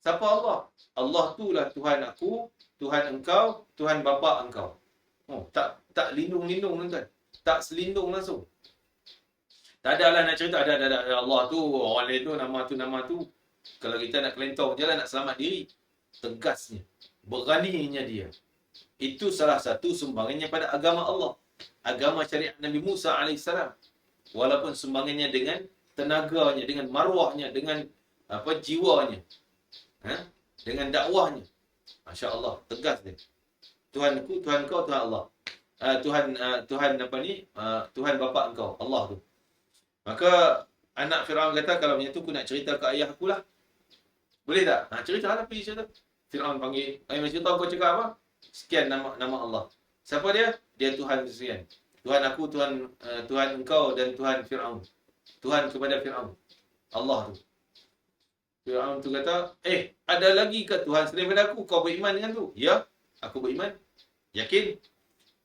Siapa Allah? Allah tu lah Tuhan aku, Tuhan engkau, Tuhan bapa engkau. Tak lindung-lindung tuan. Tak selindung langsung. Tak adalah nak cerita ada Allah tu, orang lain tu, nama tu. Kalau kita nak kelentong je lah, nak selamat diri. Tegasnya, beraninya dia. Itu salah satu sumbangannya pada agama Allah. Agama syariat Nabi Musa AS. Walaupun sumbangannya dengan tenaganya, dengan maruahnya, dengan jiwanya, dengan dakwahnya. Masya Allah, tegas dia. Tuhanku, Tuhan kau, Tuhan Allah. Tuhan bapa engkau, Allah tu. Maka anak Firaun kata, kalau macam tu aku nak cerita ke ayah aku lah. Boleh tak? Cerita lah, pergi cerita. Firaun panggil, macam tu kau cakap apa? Sekian nama Allah. Siapa dia? Dia Tuhan sekian. Tuhan aku, Tuhan engkau dan Tuhan Firaun. Tuhan kepada Firaun. Allah tu. Firaun tu kata, ada lagi ke Tuhan selain daripada aku? Kau beriman dengan tu? Ya, aku beriman. Yakin?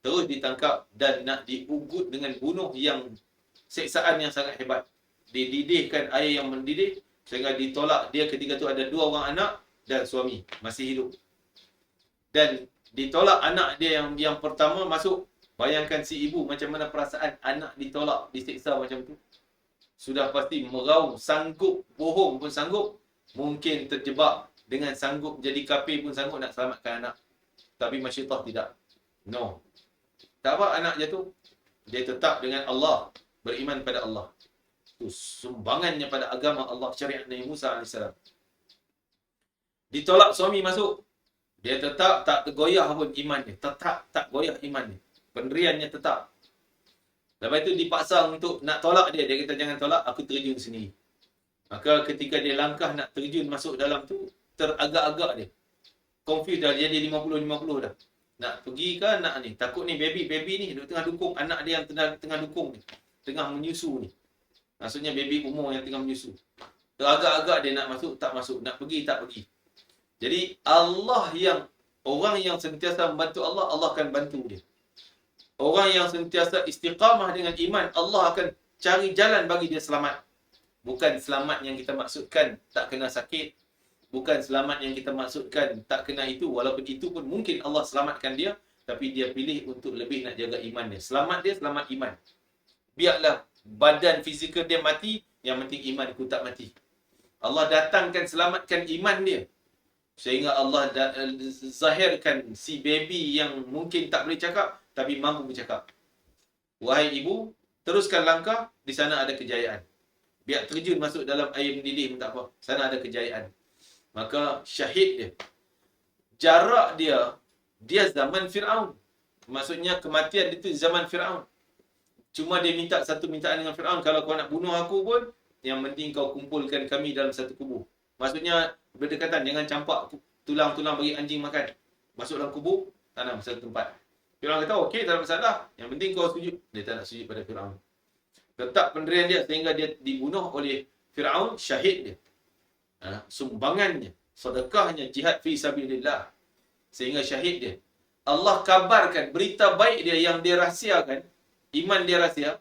Terus ditangkap dan nak diugut dengan bunuh yang seksaan yang sangat hebat. Dididihkan air yang mendidih sehingga ditolak dia ketika tu ada 2 orang anak dan suami masih hidup. Dan ditolak anak dia yang pertama masuk. Bayangkan si ibu macam mana perasaan anak ditolak, diseksa macam tu. Sudah pasti meraung, sanggup, bohong pun sanggup. Mungkin terjebak dengan sanggup jadi kafir pun sanggup nak selamatkan anak. Tapi Masyitah tidak. No. Tak apa anak jatuh. Dia tetap dengan Allah. Beriman pada Allah. Itu sumbangannya pada agama Allah, syariat Nabi Musa AS. Ditolak suami masuk. Dia tetap tak tergoyah pun iman dia. Tetap tak goyah iman dia. Pendiriannya tetap. Lepas itu dipaksa untuk nak tolak dia. Dia kata jangan tolak, aku terjun sendiri. Maka ketika dia langkah nak terjun masuk dalam tu, teragak-agak dia. Confused dah, jadi 50-50 dah. Nak pergi ke nak ni? Takut ni baby ni duduk tengah dukung anak dia yang tengah dukung ni. Tengah menyusu ni. Maksudnya baby umur yang tengah menyusu. Agak-agak dia nak masuk, tak masuk. Nak pergi, tak pergi. Jadi orang yang sentiasa membantu Allah, Allah akan bantu dia. Orang yang sentiasa istiqamah dengan iman, Allah akan cari jalan bagi dia selamat. Bukan selamat yang kita maksudkan tak kena sakit. Bukan selamat yang kita maksudkan tak kena itu. Walaupun itu pun mungkin Allah selamatkan dia. Tapi dia pilih untuk lebih nak jaga iman dia. Selamat dia, selamat iman. Biarlah badan fizikal dia mati, yang penting imanku tak mati. Allah datangkan selamatkan iman dia. Sehingga Allah zahirkan si baby yang mungkin tak boleh cakap, tapi mampu bercakap. Wahai ibu, teruskan langkah, di sana ada kejayaan. Biar terjun masuk dalam air mendidih pun tak apa. Sana ada kejayaan. Maka syahid dia. Jarak dia zaman Fir'aun. Maksudnya kematian itu zaman Fir'aun. Cuma dia minta satu mintaan dengan Fir'aun. Kalau kau nak bunuh aku pun, yang penting kau kumpulkan kami dalam satu kubur. Maksudnya berdekatan. Jangan campak tulang-tulang bagi anjing makan. Masuk dalam kubur, tanam satu tempat. Fir'aun kata, okey, tak ada masalah. Yang penting kau sujud. Dia tak nak sujud pada Fir'aun. Tetap pendirian dia sehingga dia dibunuh oleh Fir'aun, syahid dia. Sumbangannya, sedekahnya, jihad fi sabilillah. Sehingga syahid dia. Allah kabarkan berita baik dia yang dia rahsiakan. Iman dia rahsia.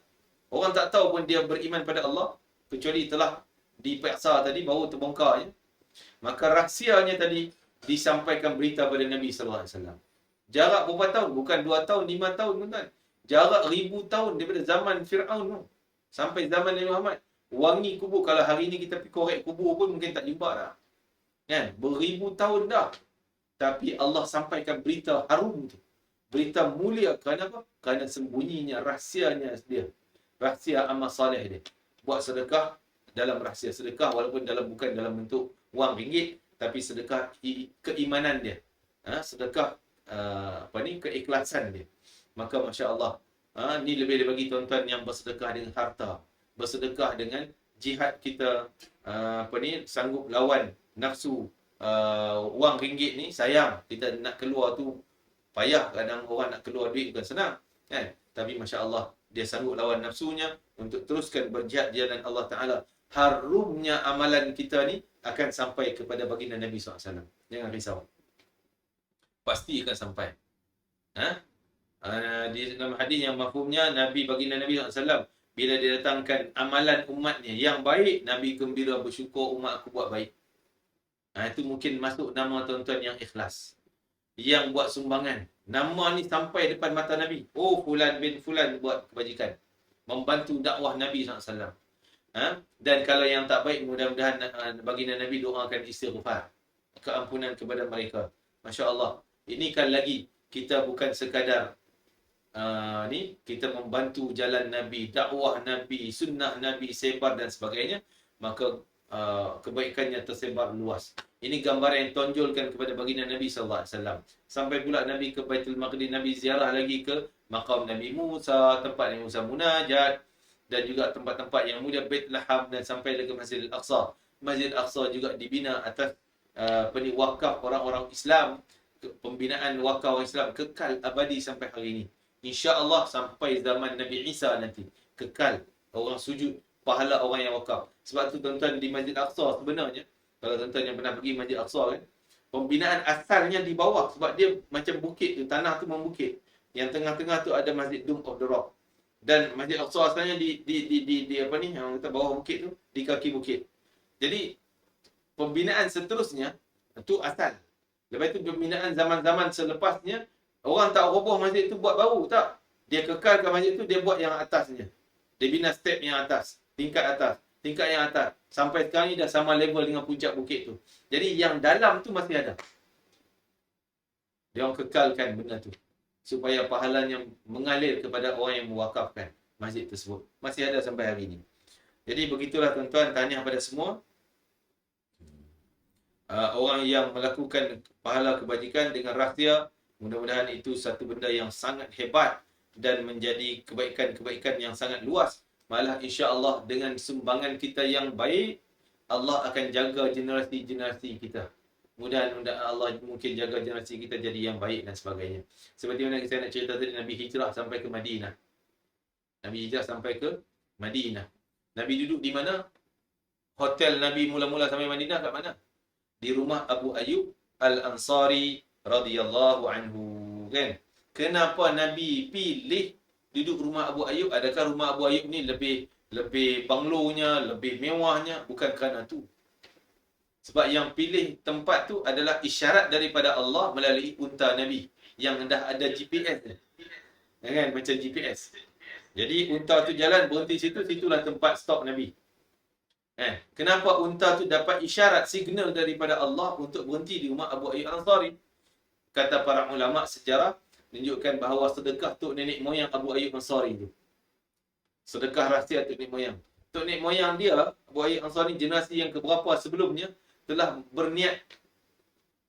Orang tak tahu pun dia beriman pada Allah. Kecuali telah dipaksa tadi, baru terbongkarnya. Maka rahsianya tadi disampaikan berita pada Nabi SAW. Jarak berapa tahun? Bukan 2 tahun, 5 tahun tuan. Jarak 1000 tahun daripada zaman Fir'aun tu sampai zaman Nabi Muhammad. Wangi kubur. Kalau hari ni kita pergi korek kubur pun mungkin tak jumpa dah. Kan? Beribu tahun dah. Tapi Allah sampaikan berita harum tu. Berita mulia. Kerana apa? Kerana sembunyinya, rahsianya dia. Rahsia amal salih dia. Buat sedekah dalam rahsia. Sedekah walaupun bukan dalam bentuk wang ringgit. Tapi sedekah keimanan dia. Sedekah keikhlasan dia. Maka Masya Allah. Ni lebih bagi tuan-tuan yang bersedekah dengan harta. Bersedekah dengan jihad kita. Sanggup lawan nafsu. Wang ringgit ni sayang. Kita nak keluar tu payah. Kadang orang nak keluar duit bukan senang. Kan? Tapi Masya Allah. Dia sanggup lawan nafsunya. Untuk teruskan berjihad di jalan Allah Ta'ala. Harumnya amalan kita ni akan sampai kepada baginda Nabi SAW. Jangan risau. Pasti akan sampai. Di dalam hadis yang mafhumnya, baginda Nabi SAW, bila dia datangkan amalan umatnya yang baik, Nabi gembira bersyukur umat aku buat baik. Itu mungkin masuk nama tuan-tuan yang ikhlas. Yang buat sumbangan. Nama ni sampai depan mata Nabi. Oh, Fulan bin Fulan buat kebajikan. Membantu dakwah Nabi SAW. Dan kalau yang tak baik, mudah-mudahan baginda Nabi doakan istighfar. Keampunan kepada mereka. Masya Allah. Ini kan lagi, kita bukan sekadar kita membantu jalan Nabi, dakwah Nabi, sunnah Nabi, sebar dan sebagainya. Maka kebaikannya tersebar luas. Ini gambaran yang tonjolkan kepada baginda Nabi SAW. Sampai pula Nabi ke Baitul Maqdis, Nabi ziarah lagi ke maqam Nabi Musa, tempat Nabi Musa munajat, dan juga tempat-tempat yang mulia, Bait Laham, dan sampai ke Masjid Al-Aqsa. Masjid Al-Aqsa juga dibina atas wakaf orang-orang Islam. Pembinaan wakaf orang Islam kekal abadi sampai hari ini. InsyaAllah sampai zaman Nabi Isa nanti. Kekal. Orang sujud. Pahala orang yang wakaf. Sebab tu tuan-tuan di Masjid Al-Aqsa sebenarnya, kalau tuan-tuan yang pernah pergi Masjid Al-Aqsa kan, pembinaan asalnya di bawah. Sebab dia macam bukit tu. Tanah tu membukit. Yang tengah-tengah tu ada Masjid Dome of the Rock. Dan Masjid Al-Aqsa asalnya di yang kita bawah bukit tu, di kaki bukit. Jadi pembinaan seterusnya itu asal. Lepas itu pembinaan zaman-zaman selepasnya, orang tak roboh masjid itu buat baru, tak. Dia kekalkan masjid itu, dia buat yang atasnya. Dia bina step yang atas, tingkat atas, tingkat yang atas. Sampai sekarang ni dah sama level dengan puncak bukit tu. Jadi yang dalam tu masih ada. Dia orang kekalkan benda tu. Supaya pahalanya mengalir kepada orang yang mewakafkan masjid tersebut. Masih ada sampai hari ini. Jadi begitulah tuan-tuan, tahniah pada semua. Orang yang melakukan pahala kebajikan dengan rahsia, mudah-mudahan itu satu benda yang sangat hebat dan menjadi kebaikan-kebaikan yang sangat luas. Malah insya-Allah dengan sumbangan kita yang baik, Allah akan jaga generasi-generasi kita. Mudah-mudahan Allah mungkin jaga generasi kita jadi yang baik dan sebagainya. Seperti mana saya nak cerita tadi, Nabi hijrah sampai ke Madinah. Nabi hijrah sampai ke Madinah. Nabi duduk di mana? Hotel Nabi mula-mula sampai Madinah kat mana? Di rumah Abu Ayyub Al-Ansari radhiyallahu anhu, kan? Kenapa Nabi pilih duduk rumah Abu Ayyub? Adakah rumah Abu Ayyub ni lebih banglonya, lebih mewahnya? Bukan kerana tu. Sebab yang pilih tempat tu adalah isyarat daripada Allah melalui unta Nabi yang dah ada GPS dia. Kan? Macam GPS. Jadi unta tu jalan berhenti situ, situlah tempat stop Nabi. Kenapa unta tu dapat isyarat, signal daripada Allah untuk berhenti di rumah Abu Ayyub Al-Ansari? Kata para ulama sejarah, menunjukkan bahawa sedekah tok nenek moyang Abu Ayyub Al-Ansari tu. Sedekah rahsia tok nenek moyang. Tok nenek moyang dia, Abu Ayyub Al-Ansari, generasi yang keberapa sebelumnya, telah berniat.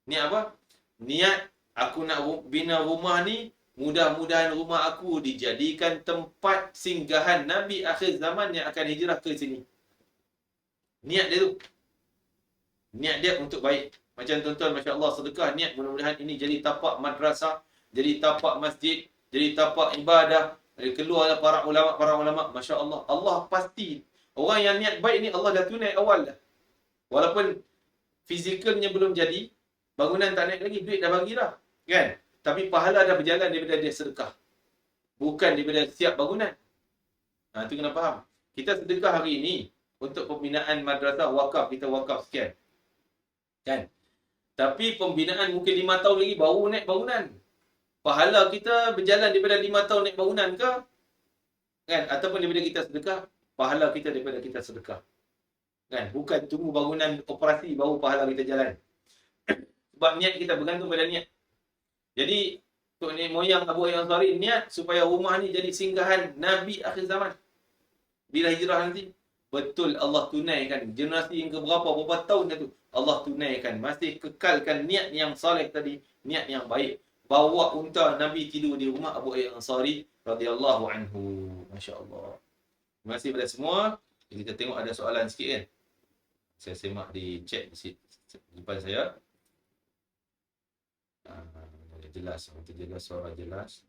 Niat apa? Niat, aku nak bina rumah ni, mudah-mudahan rumah aku dijadikan tempat singgahan Nabi akhir zaman yang akan hijrah ke sini. Niat dia tu. Niat dia untuk baik. Macam tuan-tuan, Masya Allah, sedekah niat mudah-mudahan ini jadi tapak madrasah, jadi tapak masjid, jadi tapak ibadah. Keluarlah para ulama, Masya Allah. Allah pasti. Orang yang niat baik ni Allah dah tunai awal dah. Walaupun fizikalnya belum jadi, bangunan tak naik lagi, duit dah bagi dah. Kan? Tapi pahala dah berjalan daripada dia sedekah. Bukan daripada siap bangunan. Itu kena faham. Kita sedekah hari ini untuk pembinaan madrasah wakaf, kita wakaf sekian. Kan? Tapi pembinaan mungkin 5 tahun lagi baru naik bangunan. Pahala kita berjalan daripada 5 tahun naik bangunan ke? Kan? Ataupun daripada kita sedekah, pahala kita daripada kita sedekah. Kan? Bukan tunggu bangunan operasi baru pahala kita jalan. Sebab niat kita bergantung pada niat. Jadi, tok nenek moyang Abu Ayyub Al-Ansari niat supaya rumah ni jadi singgahan Nabi akhir zaman. Bila hijrah nanti, betul Allah tunaikan. Generasi yang keberapa, berapa tahun dah tu, Allah tunaikan. Masih kekalkan niat yang soleh tadi, niat yang baik. Bawa unta Nabi tidur di rumah Abu Ayyub Al-Ansari radhiyallahu anhu. Masya Allah. Terima kasih kepada semua. Kita tengok ada soalan sikit kan. Saya semak di chat di depan saya. Jelas, untuk jaga suara jelas.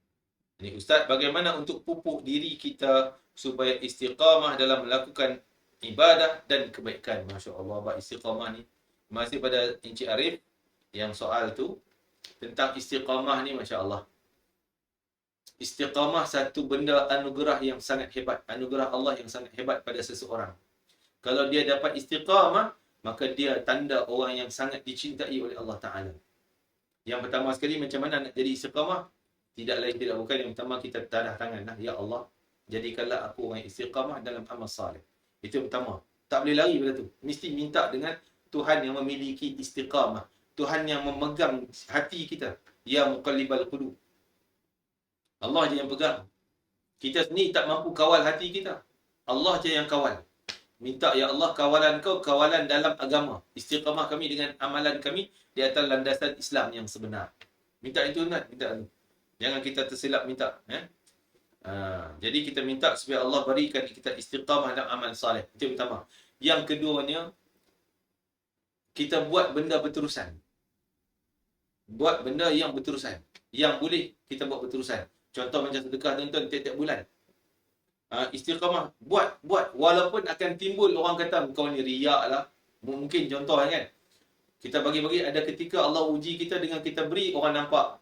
Ini Ustaz, bagaimana untuk pupuk diri kita supaya istiqamah dalam melakukan ibadah dan kebaikan? Masya Allah, bab istiqamah ni. Masih pada Encik Arif yang soal tu tentang istiqamah ni, Masya Allah. Istiqamah satu benda anugerah yang sangat hebat. Anugerah Allah yang sangat hebat pada seseorang. Kalau dia dapat istiqamah, maka dia tanda orang yang sangat dicintai oleh Allah Ta'ala. Yang pertama sekali, macam mana nak jadi istiqamah? Tidak lain tidak bukan, yang pertama kita tadah tangan lah. Ya Allah, jadikanlah aku orang istiqamah dalam amal salih. Itu yang pertama. Tak boleh lari pada tu. Mesti minta dengan Tuhan yang memiliki istiqamah. Tuhan yang memegang hati kita. Ya muqallibal qulub. Allah je yang pegang. Kita sendiri tak mampu kawal hati kita. Allah je yang kawal. Minta, ya Allah, kawalan kau, kawalan dalam agama. Istiqamah kami dengan amalan kami di atas landasan Islam yang sebenar. Minta itu, Nat. Minta itu. Jangan kita tersilap minta. Jadi kita minta supaya Allah berikan kita istiqamah dalam amal salih. Itu yang pertama. Yang keduanya, kita buat benda berterusan. Buat benda yang berterusan. Yang boleh kita buat berterusan. Contoh macam sedekah, tuan-tuan, tiap-tiap bulan. Istiqamah, buat. Walaupun akan timbul orang kata, kau ni riak lah. Mungkin contoh kan. Kita bagi-bagi, ada ketika Allah uji kita dengan kita beri, orang nampak.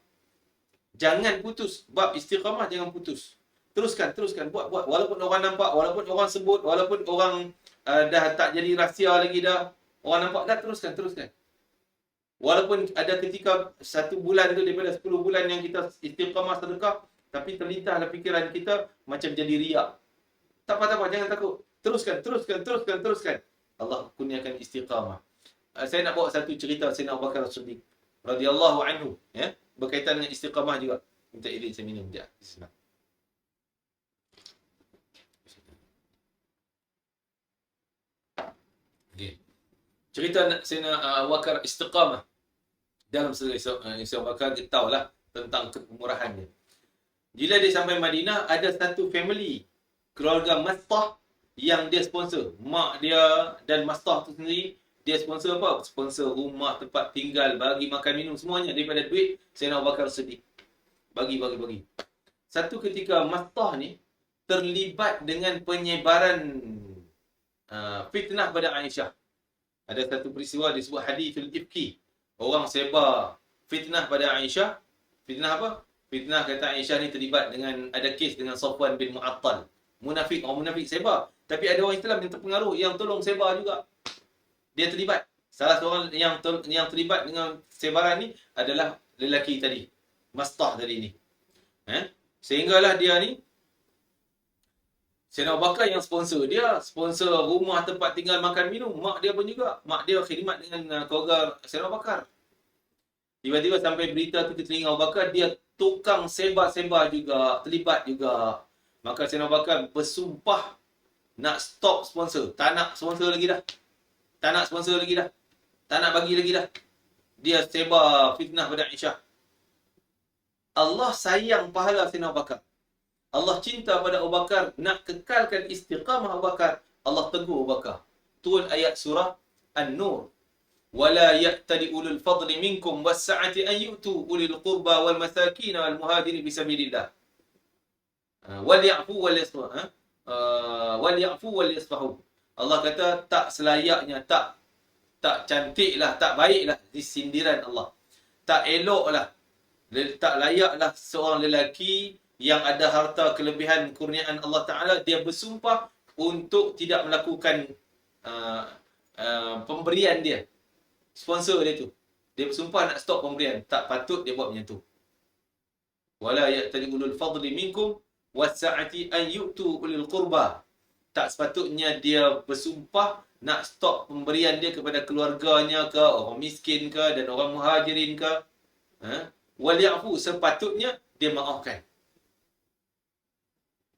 Jangan putus. Bab istiqamah jangan putus. Teruskan. Buat. Walaupun orang nampak, walaupun orang sebut, walaupun orang dah tak jadi rahsia lagi dah. Orang nampak dah, teruskan. Walaupun ada ketika 1 bulan tu daripada 10 bulan yang kita istiqamah sedekah, tapi terlintahlah fikiran kita macam jadi riak. Tak apa, jangan takut. Teruskan. Allah kurniakan istiqamah. Saya nak bawa satu cerita Sayyidina Abu Bakar As-Siddiq radhiyallahu anhu, ya, berkaitan dengan istiqamah juga. Minta izin saya minum sekejap. Bismillah. Okay. Cerita Sayyidina Abu Bakar istiqamah. Dalam Sayyidina Abu Bakar kita tahulah tentang kemurahannya. Bila dia sampai Madinah, ada satu family, keluarga Mastah, yang dia sponsor. Mak dia dan Mastah tu sendiri, dia sponsor apa? Sponsor rumah, tempat tinggal, bagi makan minum, semuanya daripada duit Sayyidina Abu Bakar Siddiq. Bagi. Satu ketika Mastah ni terlibat dengan penyebaran fitnah pada Aisyah. Ada satu peristiwa disebut hadithul ifki. Orang sebar fitnah pada Aisyah. Fitnah apa? Fitnah kata Aisyah ni terlibat dengan, ada kes dengan Safwan bin Mu'attal. Munafik, orang munafik sebar. Tapi ada orang Islam yang terpengaruh, yang tolong sebar juga. Dia terlibat. Salah seorang yang terlibat dengan sebaran ni adalah lelaki tadi. Mastah tadi ni. Sehinggalah dia ni, Sayyidina Abu Bakar yang sponsor dia, sponsor rumah, tempat tinggal, makan minum. Mak dia pun juga. Mak dia khidmat dengan keluarga Sayyidina Abu Bakar. Tiba-tiba sampai berita tu ke telinga Abu Bakar, dia tukang sebar-sebar juga, terlibat juga. Maka Sayyidina Abu Bakar bersumpah nak stop sponsor. Tak nak sponsor lagi dah. Tak nak sponsor lagi dah. Tak nak bagi lagi dah. Dia sebar fitnah pada Aisyah. Allah sayang pahala Sayyidina Abu Bakar. Allah cinta pada Abu Bakar, nak kekalkan istiqamah Abu Bakar. Allah tegur Abu Bakar. Turun ayat surah An-Nur. وَلَا يَأْتَلِ أُولُو الْفَضْلِ مِنْكُمْ وَالسَّعَةِ أَنْ يُؤْتُوا أُولِي الْقُرْبَى وَالْمَسَاكِينَ وَالْمُهَاجِرِينَ فِي سَبِيلِ اللَّهِ وَلْيَعْفُوا وَلْيَصْفَحُوا. Allah kata tak selayaknya, tak cantiklah, tak baiklah sindiran Allah. Tak eloklah, tak layaklah seorang lelaki yang ada harta kelebihan kurniaan Allah Ta'ala, dia bersumpah untuk tidak melakukan pemberian dia, sponsor dia tu. Dia bersumpah nak stop pemberian. Tak patut dia buat macam tu. Wala ya'tali ulul fadli minkum was-sa'ati an yu'tu ulil qurba. Tak sepatutnya dia bersumpah nak stop pemberian dia kepada keluarganya ke, orang miskin ke, dan orang muhajirin ke. Wal ya'fu, sepatutnya dia maafkan.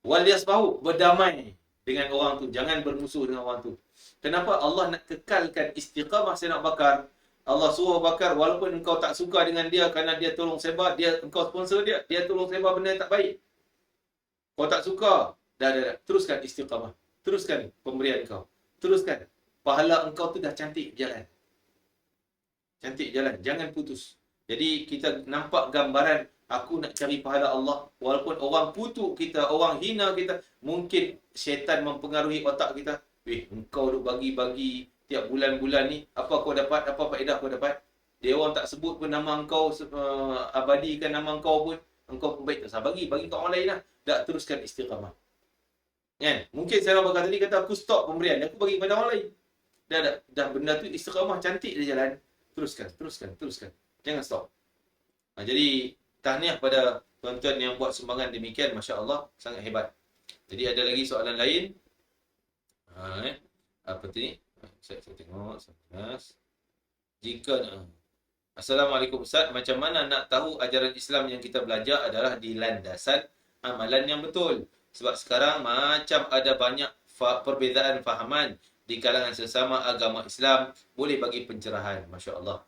Wal yasfahu, berdamai dengan orang tu, jangan bermusuh dengan orang tu. Kenapa Allah nak kekalkan istiqamah Sayyidina Abu Bakar? Allah suruh Abu Bakar, walaupun engkau tak suka dengan dia kerana dia tolong sebar, engkau sponsor dia tolong sebar benda yang tak baik. Kau tak suka, dah. Teruskan istiqamah. Teruskan pemberian kau. Teruskan. Pahala engkau tu dah cantik jalan. Cantik jalan. Jangan putus. Jadi kita nampak gambaran, aku nak cari pahala Allah. Walaupun orang kutuk kita, orang hina kita, mungkin syaitan mempengaruhi otak kita. Engkau duk bagi-bagi tiap bulan-bulan ni, apa kau dapat, apa faedah kau dapat? Dia orang tak sebut pun nama engkau, abadikan nama engkau pun, engkau pun baik tak usah bagi kat orang lain lah. Dah, teruskan istiqamah. Kan? Mungkin saya bakal tadi kata aku stop pemberian, aku bagi pada orang lain. Dah benda tu istiqamah, cantik dia jalan. Teruskan. Jangan stop. Jadi tahniah pada tuan-tuan yang buat sumbangan demikian, masya-Allah, sangat hebat. Jadi ada lagi soalan lain. Apa tu ni? Saya tengok. Jika Assalamualaikum Ustaz, macam mana nak tahu ajaran Islam yang kita belajar adalah di landasan amalan yang betul? Sebab sekarang macam ada banyak perbezaan fahaman di kalangan sesama agama Islam, boleh bagi pencerahan, masya-Allah.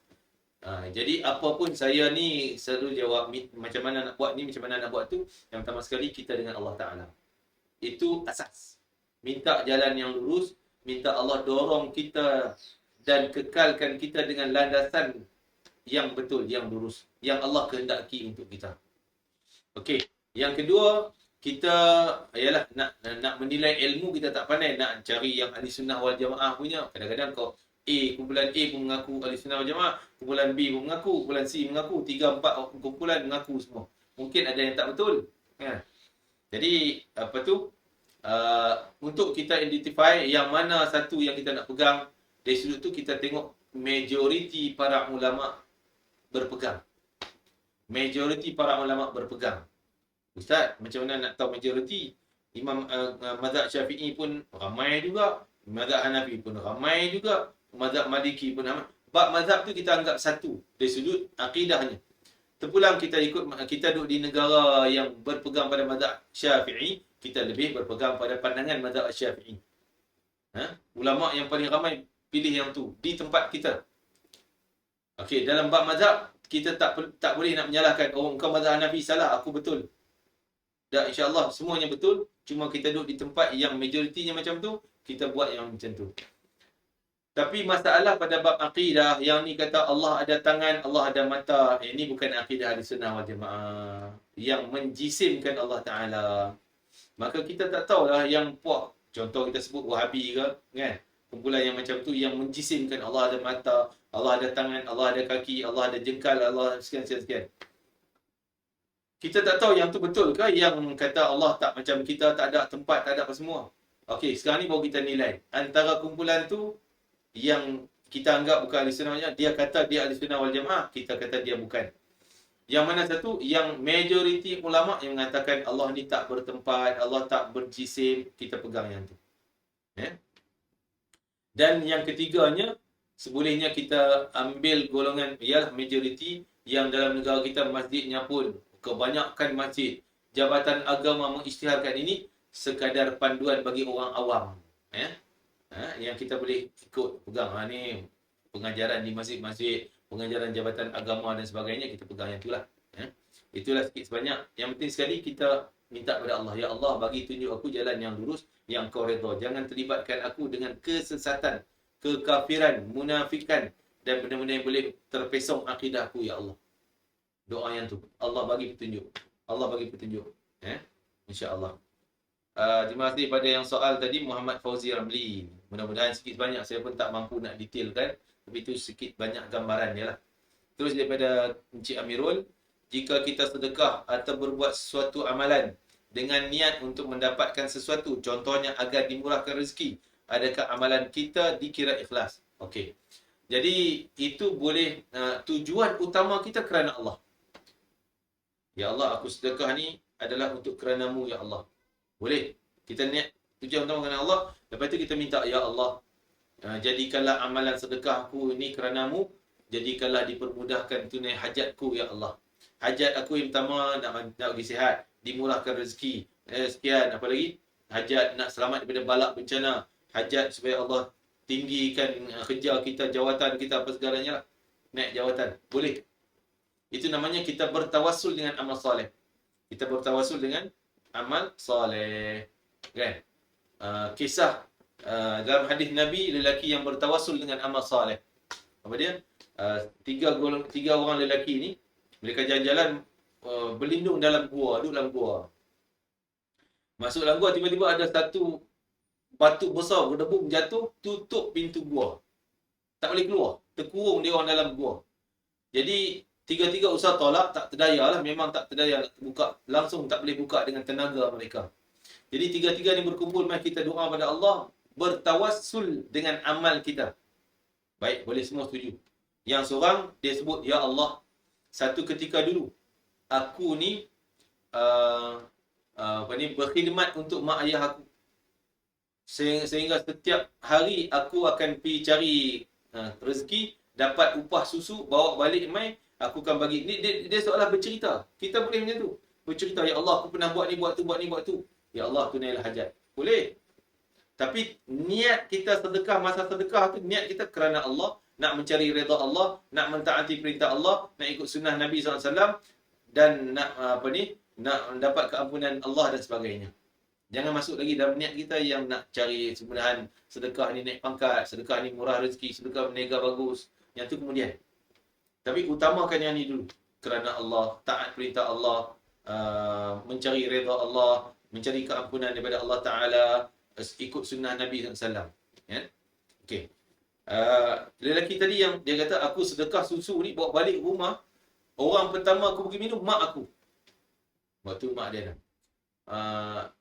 Jadi apapun saya ni selalu jawab macam mana nak buat ni, macam mana nak buat tu. Yang pertama sekali, kita dengan Allah Ta'ala. Itu asas. Minta jalan yang lurus, minta Allah dorong kita dan kekalkan kita dengan landasan yang betul, yang lurus, yang Allah kehendaki untuk kita. Okey, yang kedua, kita ialah nak menilai ilmu, kita tak pandai, nak cari yang ahli sunnah wal jamaah punya. Kadang-kadang kau kumpulan A pun mengaku ahli sunnah wal jamaah, kumpulan B pun mengaku, kumpulan C mengaku, 3, 4 kumpulan mengaku semua. Mungkin ada yang tak betul. Jadi untuk kita identify yang mana satu yang kita nak pegang, dari sudut tu kita tengok majoriti para ulama berpegang. Majoriti para ulama berpegang. Ustaz, macam mana nak tahu majoriti? Imam mazhab Syafi'i pun ramai juga, mazhab Hanafi pun ramai juga, mazhab Maliki pun ramai. Bab mazhab tu kita anggap satu dari sudut akidahnya. Terpulang kita duduk di negara yang berpegang pada mazhab Syafi'i, kita lebih berpegang pada pandangan mazhab Syafi'i. Ulama yang paling ramai pilih yang tu di tempat kita. Okey, dalam bab mazhab kita tak boleh nak menyalahkan engkau mazhab Hanafi salah, aku betul. Dah, insya-Allah semuanya betul, cuma kita duduk di tempat yang majoritinya macam tu, kita buat yang macam tu. Tapi masalah pada bab akidah yang ni kata Allah ada tangan, Allah ada mata, ini bukan akidah Ahlussunnah wal Jamaah yang menjisimkan Allah Taala. Maka kita tak tahulah yang puak Contoh kita sebut Wahabi ke, kan? Kumpulan yang macam tu yang menjisimkan Allah ada mata, Allah ada tangan, Allah ada kaki, Allah ada jengkal, Allah sekian. Kita tak tahu yang tu betul ke, yang kata Allah tak macam kita, tak ada tempat, tak ada apa semua. Okey, sekarang ni baru kita nilai. Antara kumpulan tu yang kita anggap bukan ahli sunnah, dia kata dia ahli sunnah wal jamaah, kita kata dia bukan. Yang mana satu? Yang majoriti ulama yang mengatakan Allah ni tak bertempat, Allah tak berjisim, kita pegang yang tu. Dan yang ketiganya, sebolehnya kita ambil golongan ialah majoriti yang dalam negara kita masjidnya pun kebanyakan masjid, jabatan agama mengisytiharkan ini sekadar panduan bagi orang awam. Yang kita boleh ikut pegang. Ni pengajaran di masjid-masjid, pengajaran jabatan agama dan sebagainya, kita pegang yang itulah. Itulah sikit sebanyak. Yang penting sekali kita minta kepada Allah, ya Allah bagi tunjuk aku jalan yang lurus, yang kau redha. Jangan terlibatkan aku dengan kesesatan, kekafiran, munafikan dan benda-benda yang boleh terpesong akidahku, ya Allah. Doa yang tu. Allah bagi petunjuk. Allah bagi petunjuk. InsyaAllah. Terima kasih pada yang soal tadi, Muhammad Fauzi Ramli. Mudah-mudahan sikit banyak, saya pun tak mampu nak detailkan, tapi itu sikit banyak gambaran je lah. Terus daripada Encik Amirul, jika kita sedekah atau berbuat sesuatu amalan dengan niat untuk mendapatkan sesuatu, contohnya agar dimurahkan rezeki, adakah amalan kita dikira ikhlas? Okey. Jadi itu boleh tujuan utama kita kerana Allah. Ya Allah, aku sedekah ni adalah untuk kerana-Mu, ya Allah. Boleh. Kita niat tujuan utama kerana Allah, lepas tu kita minta, ya Allah, jadikanlah amalan sedekah aku ini kerana-Mu, jadikanlah dipermudahkan tunai hajatku, ya Allah. Hajat aku yang pertama nak bagi sihat, dimurahkan rezeki. Sekian, apa lagi? Hajat nak selamat daripada balak bencana. Hajat supaya Allah tinggikan kerja kita, jawatan kita, apa segalanya lah. Naik jawatan. Boleh. Itu namanya kita bertawassul dengan amal soleh. Kita bertawassul dengan amal soleh. Kan? Kisah dalam hadis Nabi, lelaki yang bertawassul dengan amal soleh. Apa dia? Tiga orang lelaki ni, mereka jalan-jalan berlindung dalam gua, duduk dalam gua. Masuk dalam gua, tiba-tiba ada satu batu besar berdebum jatuh, tutup pintu gua. Tak boleh keluar. Terkurung dia orang dalam gua. Jadi, tiga-tiga usaha tolak, tak terdaya lah. Memang tak terdaya nak buka. Langsung tak boleh buka dengan tenaga mereka. Jadi, tiga-tiga ni berkumpul, mari kita doa pada Allah, bertawassul dengan amal kita. Baik, boleh semua setuju. Yang seorang, dia sebut, ya Allah, satu ketika dulu, aku ni berkhidmat untuk mak ayah aku. Sehingga setiap hari aku akan pergi cari rezeki, dapat upah susu, bawa balik mai, aku akan bagi. Dia seolah bercerita. Kita boleh macam tu. Bercerita, ya Allah, aku pernah buat ni, buat tu, buat ni, buat tu. Ya Allah, tunailah hajat. Boleh. Tapi niat kita sedekah, masa sedekah tu, niat kita kerana Allah, nak mencari redha Allah, nak mentaati perintah Allah, nak ikut sunnah Nabi SAW, dan nak nak mendapat keampunan Allah dan sebagainya. Jangan masuk lagi dalam niat kita yang nak cari kemudahan, sedekah ni naik pangkat, sedekah ni murah rezeki, sedekah berniaga bagus. Yang tu kemudian. Tapi utamakan yang ni dulu. Kerana Allah, taat perintah Allah, mencari redha Allah, mencari keampunan daripada Allah Ta'ala, ikut sunnah Nabi SAW. Ya? Okey. Lelaki tadi yang dia kata, aku sedekah susu ni bawa balik rumah, orang pertama aku pergi minum, mak aku. Waktu mak dia dah.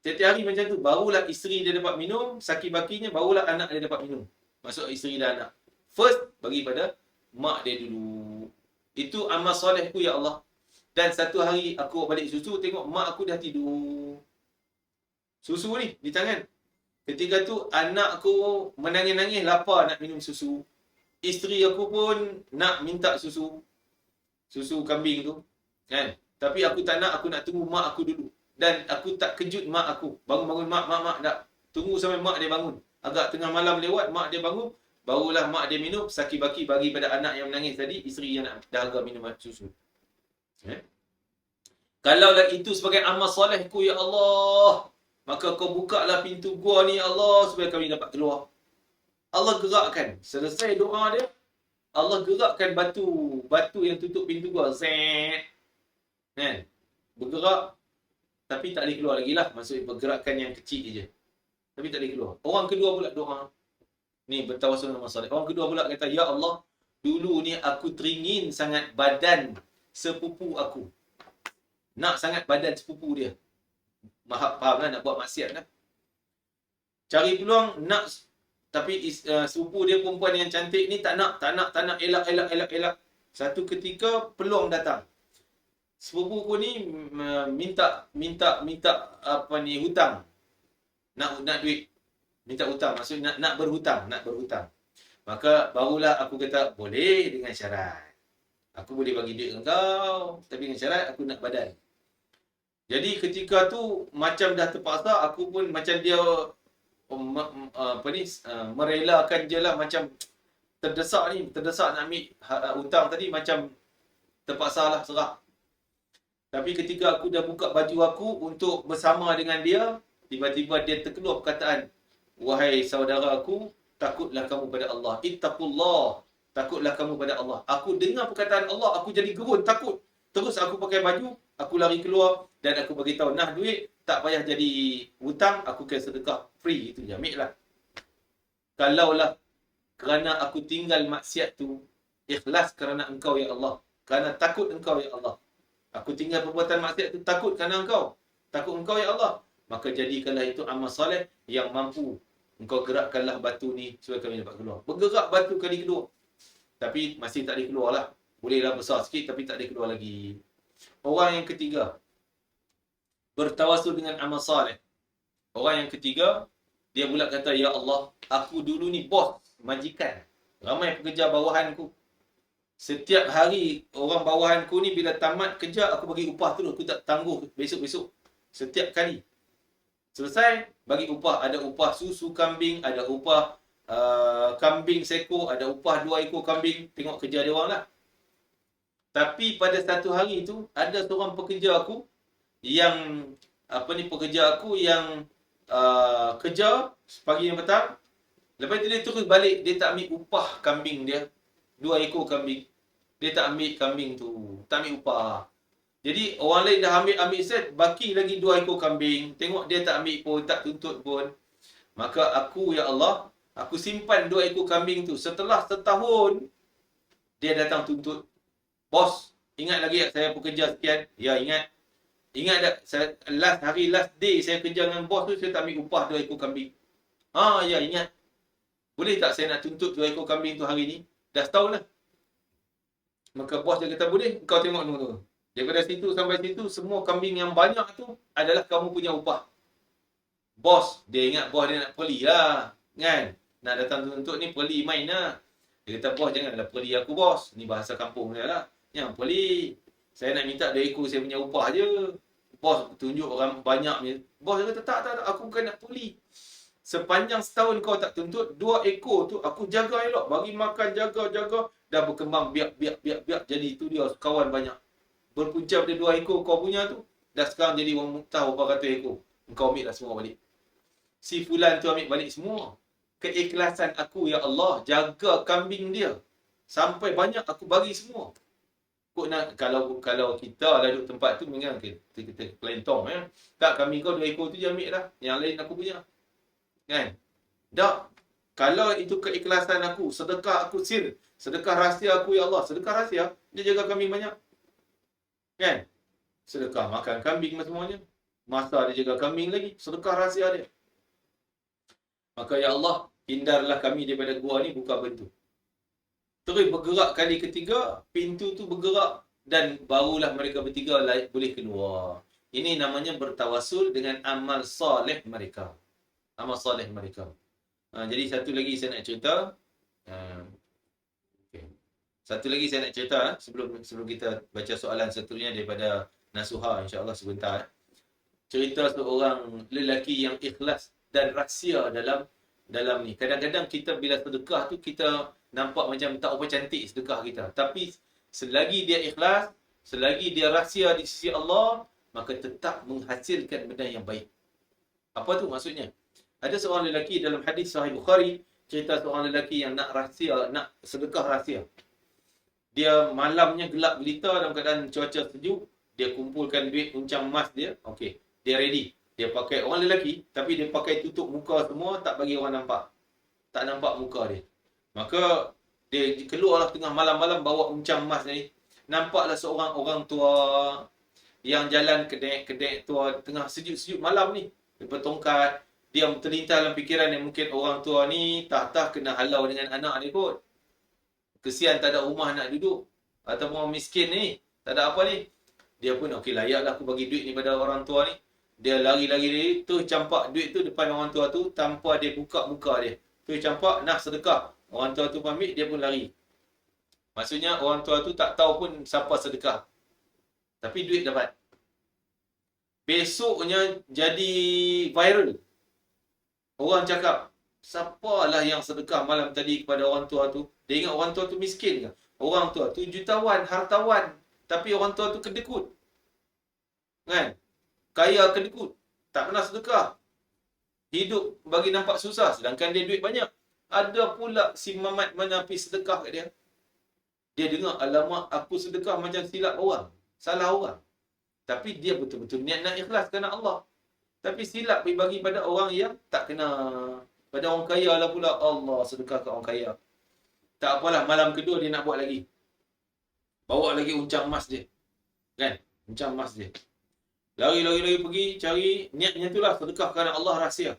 Tiap-tiap hari macam tu, barulah isteri dia dapat minum, saki-bakinya barulah anak dia dapat minum. Maksud isteri dan anak. First, bagi pada mak dia dulu. Itu amal solehku, ya Allah. Dan satu hari aku bawa balik susu, tengok mak aku dah tidur. Susu ni di tangan. Ketika tu anak aku menangis-nangis lapar nak minum susu. Isteri aku pun nak minta susu. Susu kambing tu. Kan? Tapi aku tak nak, aku nak tunggu mak aku dulu. Dan aku tak kejut mak aku. Bangun-bangun mak, tak. Tunggu sampai mak dia bangun. Agak tengah malam lewat, mak dia bangun. Barulah mak dia minum, saki-baki bagi pada anak yang menangis tadi, isteri yang nak dahaga minum susu. Kalaulah itu sebagai amal solehku, ya Allah, maka kau bukalah pintu gua ni, ya Allah, supaya kami dapat keluar. Allah gerakkan. Selesai doa dia, Allah gerakkan batu yang tutup pintu gua. Zet. Bergerak, tapi tak boleh keluar lagi lah. Maksudnya pergerakan yang kecil je. tapi tak boleh keluar. Orang kedua pula doa. Ni bertawasul dengan soleh. Orang kedua pula kata, ya Allah, dulu ni aku teringin sangat badan sepupu aku. Nak sangat badan sepupu dia. Faham lah, nak buat maksiat lah. Cari peluang nak, tapi sepupu dia perempuan yang cantik ni tak nak, elak. Satu ketika peluang datang. Sepupu aku ni minta apa ni, hutang. Nak duit. Minta hutang, maksudnya nak berhutang. Maka barulah aku kata, boleh dengan syarat. Aku boleh bagi duit engkau, tapi dengan syarat aku nak badan. Jadi ketika tu macam dah terpaksa, aku pun macam dia merelakan je lah, macam terdesak nak ambil hutang tadi, macam terpaksa lah serah. Tapi ketika aku dah buka baju aku untuk bersama dengan dia, tiba-tiba dia terkeluar perkataan, wahai saudara aku, takutlah kamu pada Allah. Ittaqullah. Takutlah kamu pada Allah. Aku dengar perkataan Allah, aku jadi gerun, takut. Terus aku pakai baju, aku lari keluar dan aku beritahu, nah duit, tak payah jadi hutang, aku kena sedekah. Free, itu je, ambil lah. Kalaulah kerana aku tinggal maksiat tu, ikhlas kerana engkau ya Allah. Kerana takut engkau ya Allah. Aku tinggal perbuatan maksiat tu takut kerana engkau. Takut engkau ya Allah. Maka jadikanlah itu amal soleh yang mampu engkau gerakkanlah batu ni supaya kami dapat keluar. Bergerak batu kali kedua. Tapi masih tak boleh keluar lah. Bolehlah besar sikit tapi tak boleh keluar lagi. Orang yang ketiga, bertawasul dengan amal soleh. Orang yang ketiga, dia pula kata, ya Allah, aku dulu ni bos, majikan. Ramai pekerja bawahanku. Setiap hari orang bawahanku ni bila tamat kerja, aku bagi upah terus. Aku tak tangguh besok-besok. Setiap kali. Selesai, bagi upah. Ada upah susu kambing, ada upah kambing seekor, ada upah 2 ekor kambing. Tengok kerja dia orang lah. Tapi pada satu hari tu, ada seorang pekerja aku yang, pekerja aku yang kerja pagi dan petang. Lepas tu dia terus balik, dia tak ambil upah kambing dia. 2 ekor kambing. Dia tak ambil kambing tu. Tak ambil upah. Jadi orang lain dah ambil set, baki lagi 2 ekor kambing. Tengok dia tak ambil pun, tak tuntut pun. Maka aku, ya Allah, aku simpan 2 ekor kambing tu. Setelah setahun, dia datang tuntut. Bos, ingat lagi tak saya pekerja sekian? Ya, ingat. Ingat tak, last day saya kerja dengan bos tu, saya tak ambil upah 2 ekor kambing. Ya, ingat. Boleh tak saya nak tuntut 2 ekor kambing tu hari ni? Dah setahun lah. Maka bos dia kata, boleh. Kau tengok dulu. Daripada situ sampai situ, semua kambing yang banyak tu adalah kamu punya upah. Bos, dia ingat bos dia nak peli lah. Kan? Nak datang tuntut ni, peli main lah. Dia kata, bos janganlah peli aku bos. Ni bahasa kampung dia lah. Yang peli. Saya nak minta 2 ekor saya punya upah je. Bos tunjuk orang banyak ni. Bos dia kata, tak. Aku bukan nak peli. Sepanjang setahun kau tak tuntut, 2 ekor tu aku jaga elok. Bagi makan, jaga. Dah berkembang biak. Jadi itu dia kawan banyak. Berpunca pada 2 ekor kau punya tu, dah sekarang jadi orang muktah berapa ratus ekor. Engkau ambil lah semua balik. Si fulan tu ambil balik semua. Keikhlasan aku, ya Allah, jaga kambing dia. Sampai banyak aku bagi semua. Kok nak, kalau kita lah duduk tempat tu, memang kita kelentong. Tak, kambing kau 2 ekor tu je ambil lah. Yang lain aku punya. Kan? Tak. Kalau itu keikhlasan aku, sedekah aku sir, sedekah rahsia aku, ya Allah, sedekah rahsia, dia jaga kambing banyak. Kan? Sedekah makan kambing semuanya. Masa dia jaga kambing lagi. Sedekah rahsia dia. Maka ya Allah, hindarlah kami daripada gua ni, buka pintu. Terus bergerak kali ketiga, pintu tu bergerak dan barulah mereka bertiga boleh keluar. Ini namanya bertawasul dengan amal soleh mereka. Amal soleh mereka. Jadi satu lagi saya nak cerita. Satu lagi saya nak cerita sebelum kita baca soalan seterusnya daripada Nasuha, insya-Allah sebentar. Cerita seorang lelaki yang ikhlas dan rahsia dalam ni. Kadang-kadang kita bila sedekah tu kita nampak macam tak apa cantik sedekah kita. Tapi selagi dia ikhlas, selagi dia rahsia di sisi Allah, maka tetap menghasilkan benda yang baik. Apa tu maksudnya? Ada seorang lelaki dalam hadis Sahih Bukhari, cerita seorang lelaki yang nak rahsia, nak sedekah rahsia. Dia malamnya gelap gelita dalam keadaan cuaca sejuk, dia kumpulkan duit uncang emas dia. Okey, dia ready. Dia pakai orang lelaki, tapi dia pakai tutup muka semua, tak bagi orang nampak. Tak nampak muka dia. Maka dia keluarlah tengah malam-malam bawa uncang emas ni. Nampaklah seorang orang tua yang jalan kedek-kedek tua tengah sejuk-sejuk malam ni. Dia bertongkat. Dia terlintas dalam fikiran yang mungkin orang tua ni tak kena halau dengan anak dia kot. Kesian tak ada rumah nak duduk. Ataupun orang miskin ni, tak ada apa ni. Dia pun okey layaklah aku bagi duit ni pada orang tua ni. Dia lari-lari tu campak duit tu depan orang tua tu tanpa dia buka muka dia. Tu campak nak sedekah. Orang tua tu ambil, dia pun lari. Maksudnya orang tua tu tak tahu pun siapa sedekah. Tapi duit dapat. Besoknya jadi viral. Orang cakap, siapalah yang sedekah malam tadi kepada orang tua tu? Dia ingat orang tua tu miskin ke? Orang tua tu jutawan, hartawan. Tapi orang tua tu kedekut. Kan? Kaya kedekut. Tak pernah sedekah. Hidup bagi nampak susah. Sedangkan dia duit banyak. Ada pula si Mamat mana pergi sedekah kat dia. Dia dengar, alamak aku sedekah macam silap orang. Salah orang. Tapi dia betul-betul niat nak ikhlas kerana Allah. Tapi silap pergi bagi pada orang yang tak kena. Pada orang kaya lah pula. Allah sedekah ke orang kaya. Tak apalah, malam kedua dia nak buat lagi. Bawa lagi uncang emas dia. Kan? Uncang emas dia. Lari pergi cari. Niatnya itulah sedekah kerana Allah rahsia.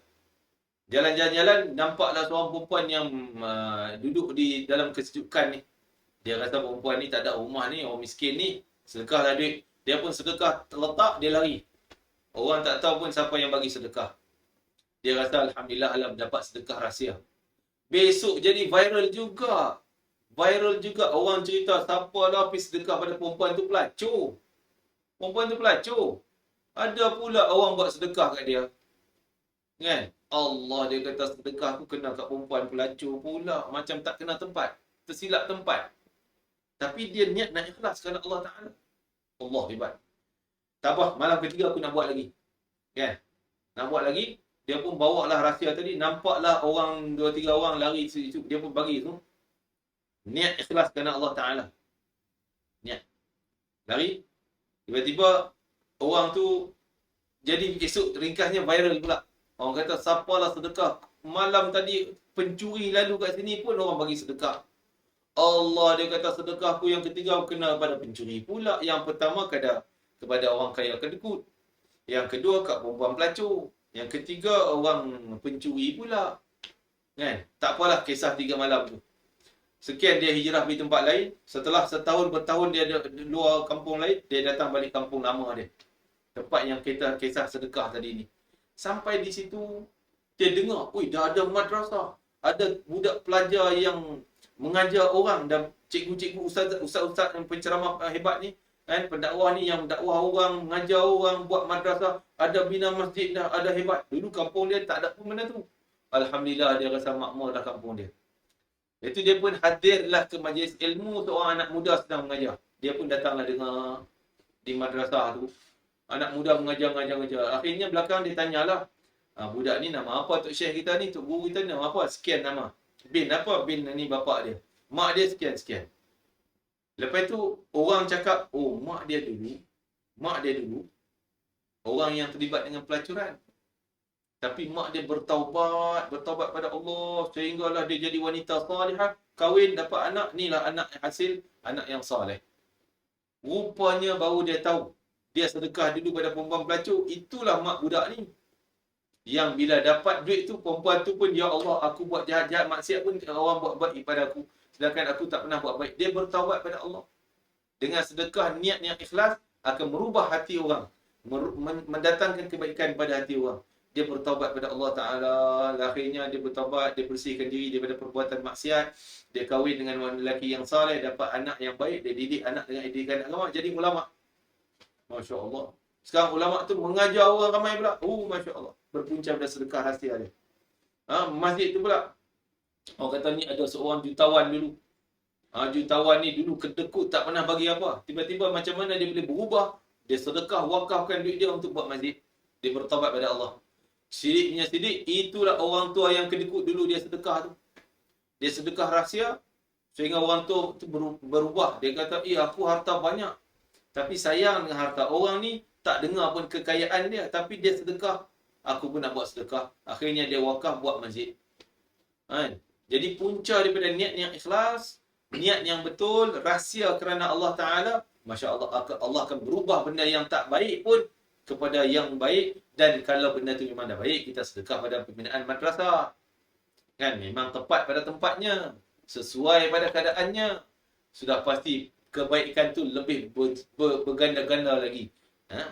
Jalan-jalan, nampaklah seorang perempuan yang duduk di dalam kesejukan ni. Dia kata perempuan ni tak ada rumah ni, orang miskin ni. Sedekahlah duit. Dia pun sedekah, terletak, dia lari. Orang tak tahu pun siapa yang bagi sedekah. Dia kata alhamdulillah alam dapat sedekah rahsia. Besok jadi viral juga. Viral juga. Orang cerita siapa lah pergi sedekah pada perempuan tu pelacur. Perempuan tu pelacur. Ada pula orang buat sedekah kat dia. Kan? Allah, dia kata sedekah aku kena kat perempuan pelacur pula. Macam tak kena tempat. Tersilap tempat. Tapi dia niat nak ikhlas kerana Allah Ta'ala. Allah hebat. Tak apa, malam ketiga aku nak buat lagi. Kan? Nak buat lagi. Dia pun bawa lah rahsia tadi. Nampaklah orang, 2-3 orang lari. Dia pun bagi tu. Niat ikhlas kerana Allah Ta'ala. Niat. Lari. Tiba-tiba orang tu jadi esok ringkasnya viral pula. Orang kata siapalah sedekah. Malam tadi pencuri lalu kat sini pun orang bagi sedekah. Allah, dia kata sedekah aku yang ketiga kena pada pencuri pula. Yang pertama kepada orang kaya kedekut. Yang kedua kat perempuan pelacur. Yang ketiga orang pencuri pula. Kan? Tak apalah kisah 3 malam tu. Sekian dia hijrah pergi tempat lain. Setelah setahun bertahun dia di luar kampung lain, dia datang balik kampung lama dia. Tempat yang kita kisah sedekah tadi ni. Sampai di situ, dia dengar, oi dah ada madrasah. Ada budak pelajar yang mengajar orang dan cikgu-cikgu, ustaz-ustaz yang penceramah hebat ni, kan, pendakwah ni yang dakwah orang, mengajar orang, buat madrasah, ada bina masjid dah, ada hebat. Dulu kampung dia tak ada pun benda tu. Alhamdulillah dia rasa makmur dah kampung dia. Itu dia pun hadirlah ke majlis ilmu seorang anak muda sedang mengajar. Dia pun datanglah dengar di madrasah tu. Anak muda mengajar. Akhirnya belakang dia tanyalah, budak ni nama apa Tok Syekh kita ni, Tok Guru kita nama apa? Sekian nama. Bin apa? Bin ni bapak dia. Mak dia sekian. Lepas tu orang cakap, oh mak dia dulu orang yang terlibat dengan pelacuran. Tapi mak dia bertaubat pada Allah sehinggalah dia jadi wanita salihah, kahwin dapat anak, inilah anak hasil anak yang saleh. Rupanya baru dia tahu dia sedekah dulu pada perempuan pelacur, itulah mak budak ni. Yang bila dapat duit tu, perempuan tu pun, ya Allah, aku buat jahat-jahat maksiat pun orang buat baik pada aku. Sedangkan aku tak pernah buat baik. Dia bertaubat pada Allah. Dengan sedekah, niat yang ikhlas akan merubah hati orang. Mendatangkan kebaikan pada hati orang. Dia bertaubat pada Allah Ta'ala. Akhirnya dia bertaubat, dia bersihkan diri daripada perbuatan maksiat. Dia kahwin dengan lelaki yang saleh, dapat anak yang baik. Dia didik anak dengan didikan agama, jadi ulama. Masya Allah. Sekarang ulama tu mengajar orang ramai pula. Oh, Masya Allah. Berpunca pada sedekah rahsia dia. Masjid tu pula. Orang kata ni ada seorang jutawan dulu. Jutawan ni dulu kedekut, tak pernah bagi apa. Tiba-tiba macam mana dia boleh berubah. Dia sedekah, wakafkan duit dia untuk buat masjid. Dia bertaubat pada Allah. Sidiknya sidik, itulah orang tua yang kedekut dulu dia sedekah tu. Dia sedekah rahsia. Sehingga orang tua tu berubah. Dia kata, aku harta banyak. Tapi sayang dengan harta. Orang ni tak dengar pun kekayaan dia. Tapi dia sedekah aku pun nak buat sedekah. Akhirnya dia wakaf buat masjid. Kan? Jadi punca daripada niat yang ikhlas, niat yang betul, rahsia kerana Allah Ta'ala, Masya Allah, Allah akan berubah benda yang tak baik pun kepada yang baik. Dan kalau benda tu memang dah baik, kita sedekah pada pembinaan madrasah. Kan? Memang tepat pada tempatnya, sesuai pada keadaannya. Sudah pasti kebaikan tu lebih berganda-ganda lagi.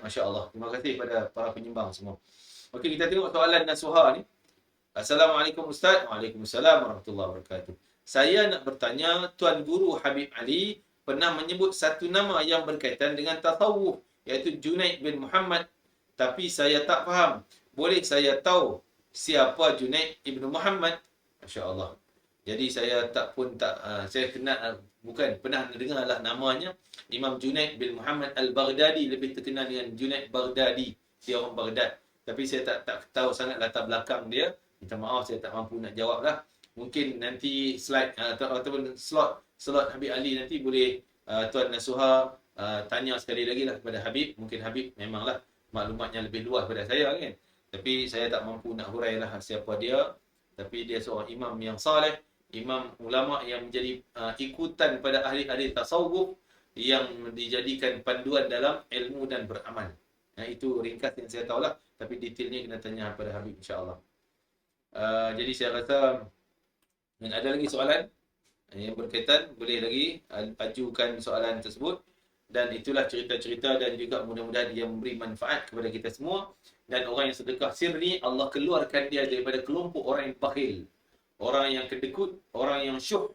Masya Allah. Terima kasih pada para penyumbang semua. Okey, kita tengok soalan Nasuha ni. Assalamualaikum Ustaz. Waalaikumsalam warahmatullahi wabarakatuh. Saya nak bertanya, Tuan Guru Habib Ali pernah menyebut satu nama yang berkaitan dengan tasawuf, iaitu Junaid bin Muhammad. Tapi saya tak faham. Boleh saya tahu siapa Junaid ibn Muhammad? Masya Allah. Jadi saya saya kenal, bukan pernah dengarlah namanya. Imam Junaid bin Muhammad al-Baghdadi, lebih terkenal dengan Junaid Baghdadi. Dia orang Baghdad. Tapi saya tak tahu sangat latar belakang dia. Minta maaf, saya tak mampu nak jawab lah. Mungkin nanti slide ataupun slot Habib Ali nanti boleh Tuan Nasuha tanya sekali lagi lah kepada Habib. Mungkin Habib memanglah maklumatnya lebih luas daripada saya kan. Tapi saya tak mampu nak hurailah siapa dia. Tapi dia seorang imam yang saleh, imam ulama yang menjadi ikutan pada ahli-ahli tasawuf yang dijadikan panduan dalam ilmu dan beramal. Itu ringkas yang saya tahulah. Tapi detailnya kena tanya kepada Habib insya-Allah. Jadi saya rasa ada lagi soalan yang berkaitan, boleh lagi ajukan soalan tersebut. Dan itulah cerita-cerita dan juga mudah-mudahan dia memberi manfaat kepada kita semua. Dan orang yang sedekah sirri, Allah keluarkan dia daripada kelompok orang yang bakhil, orang yang kedekut, orang yang syuh.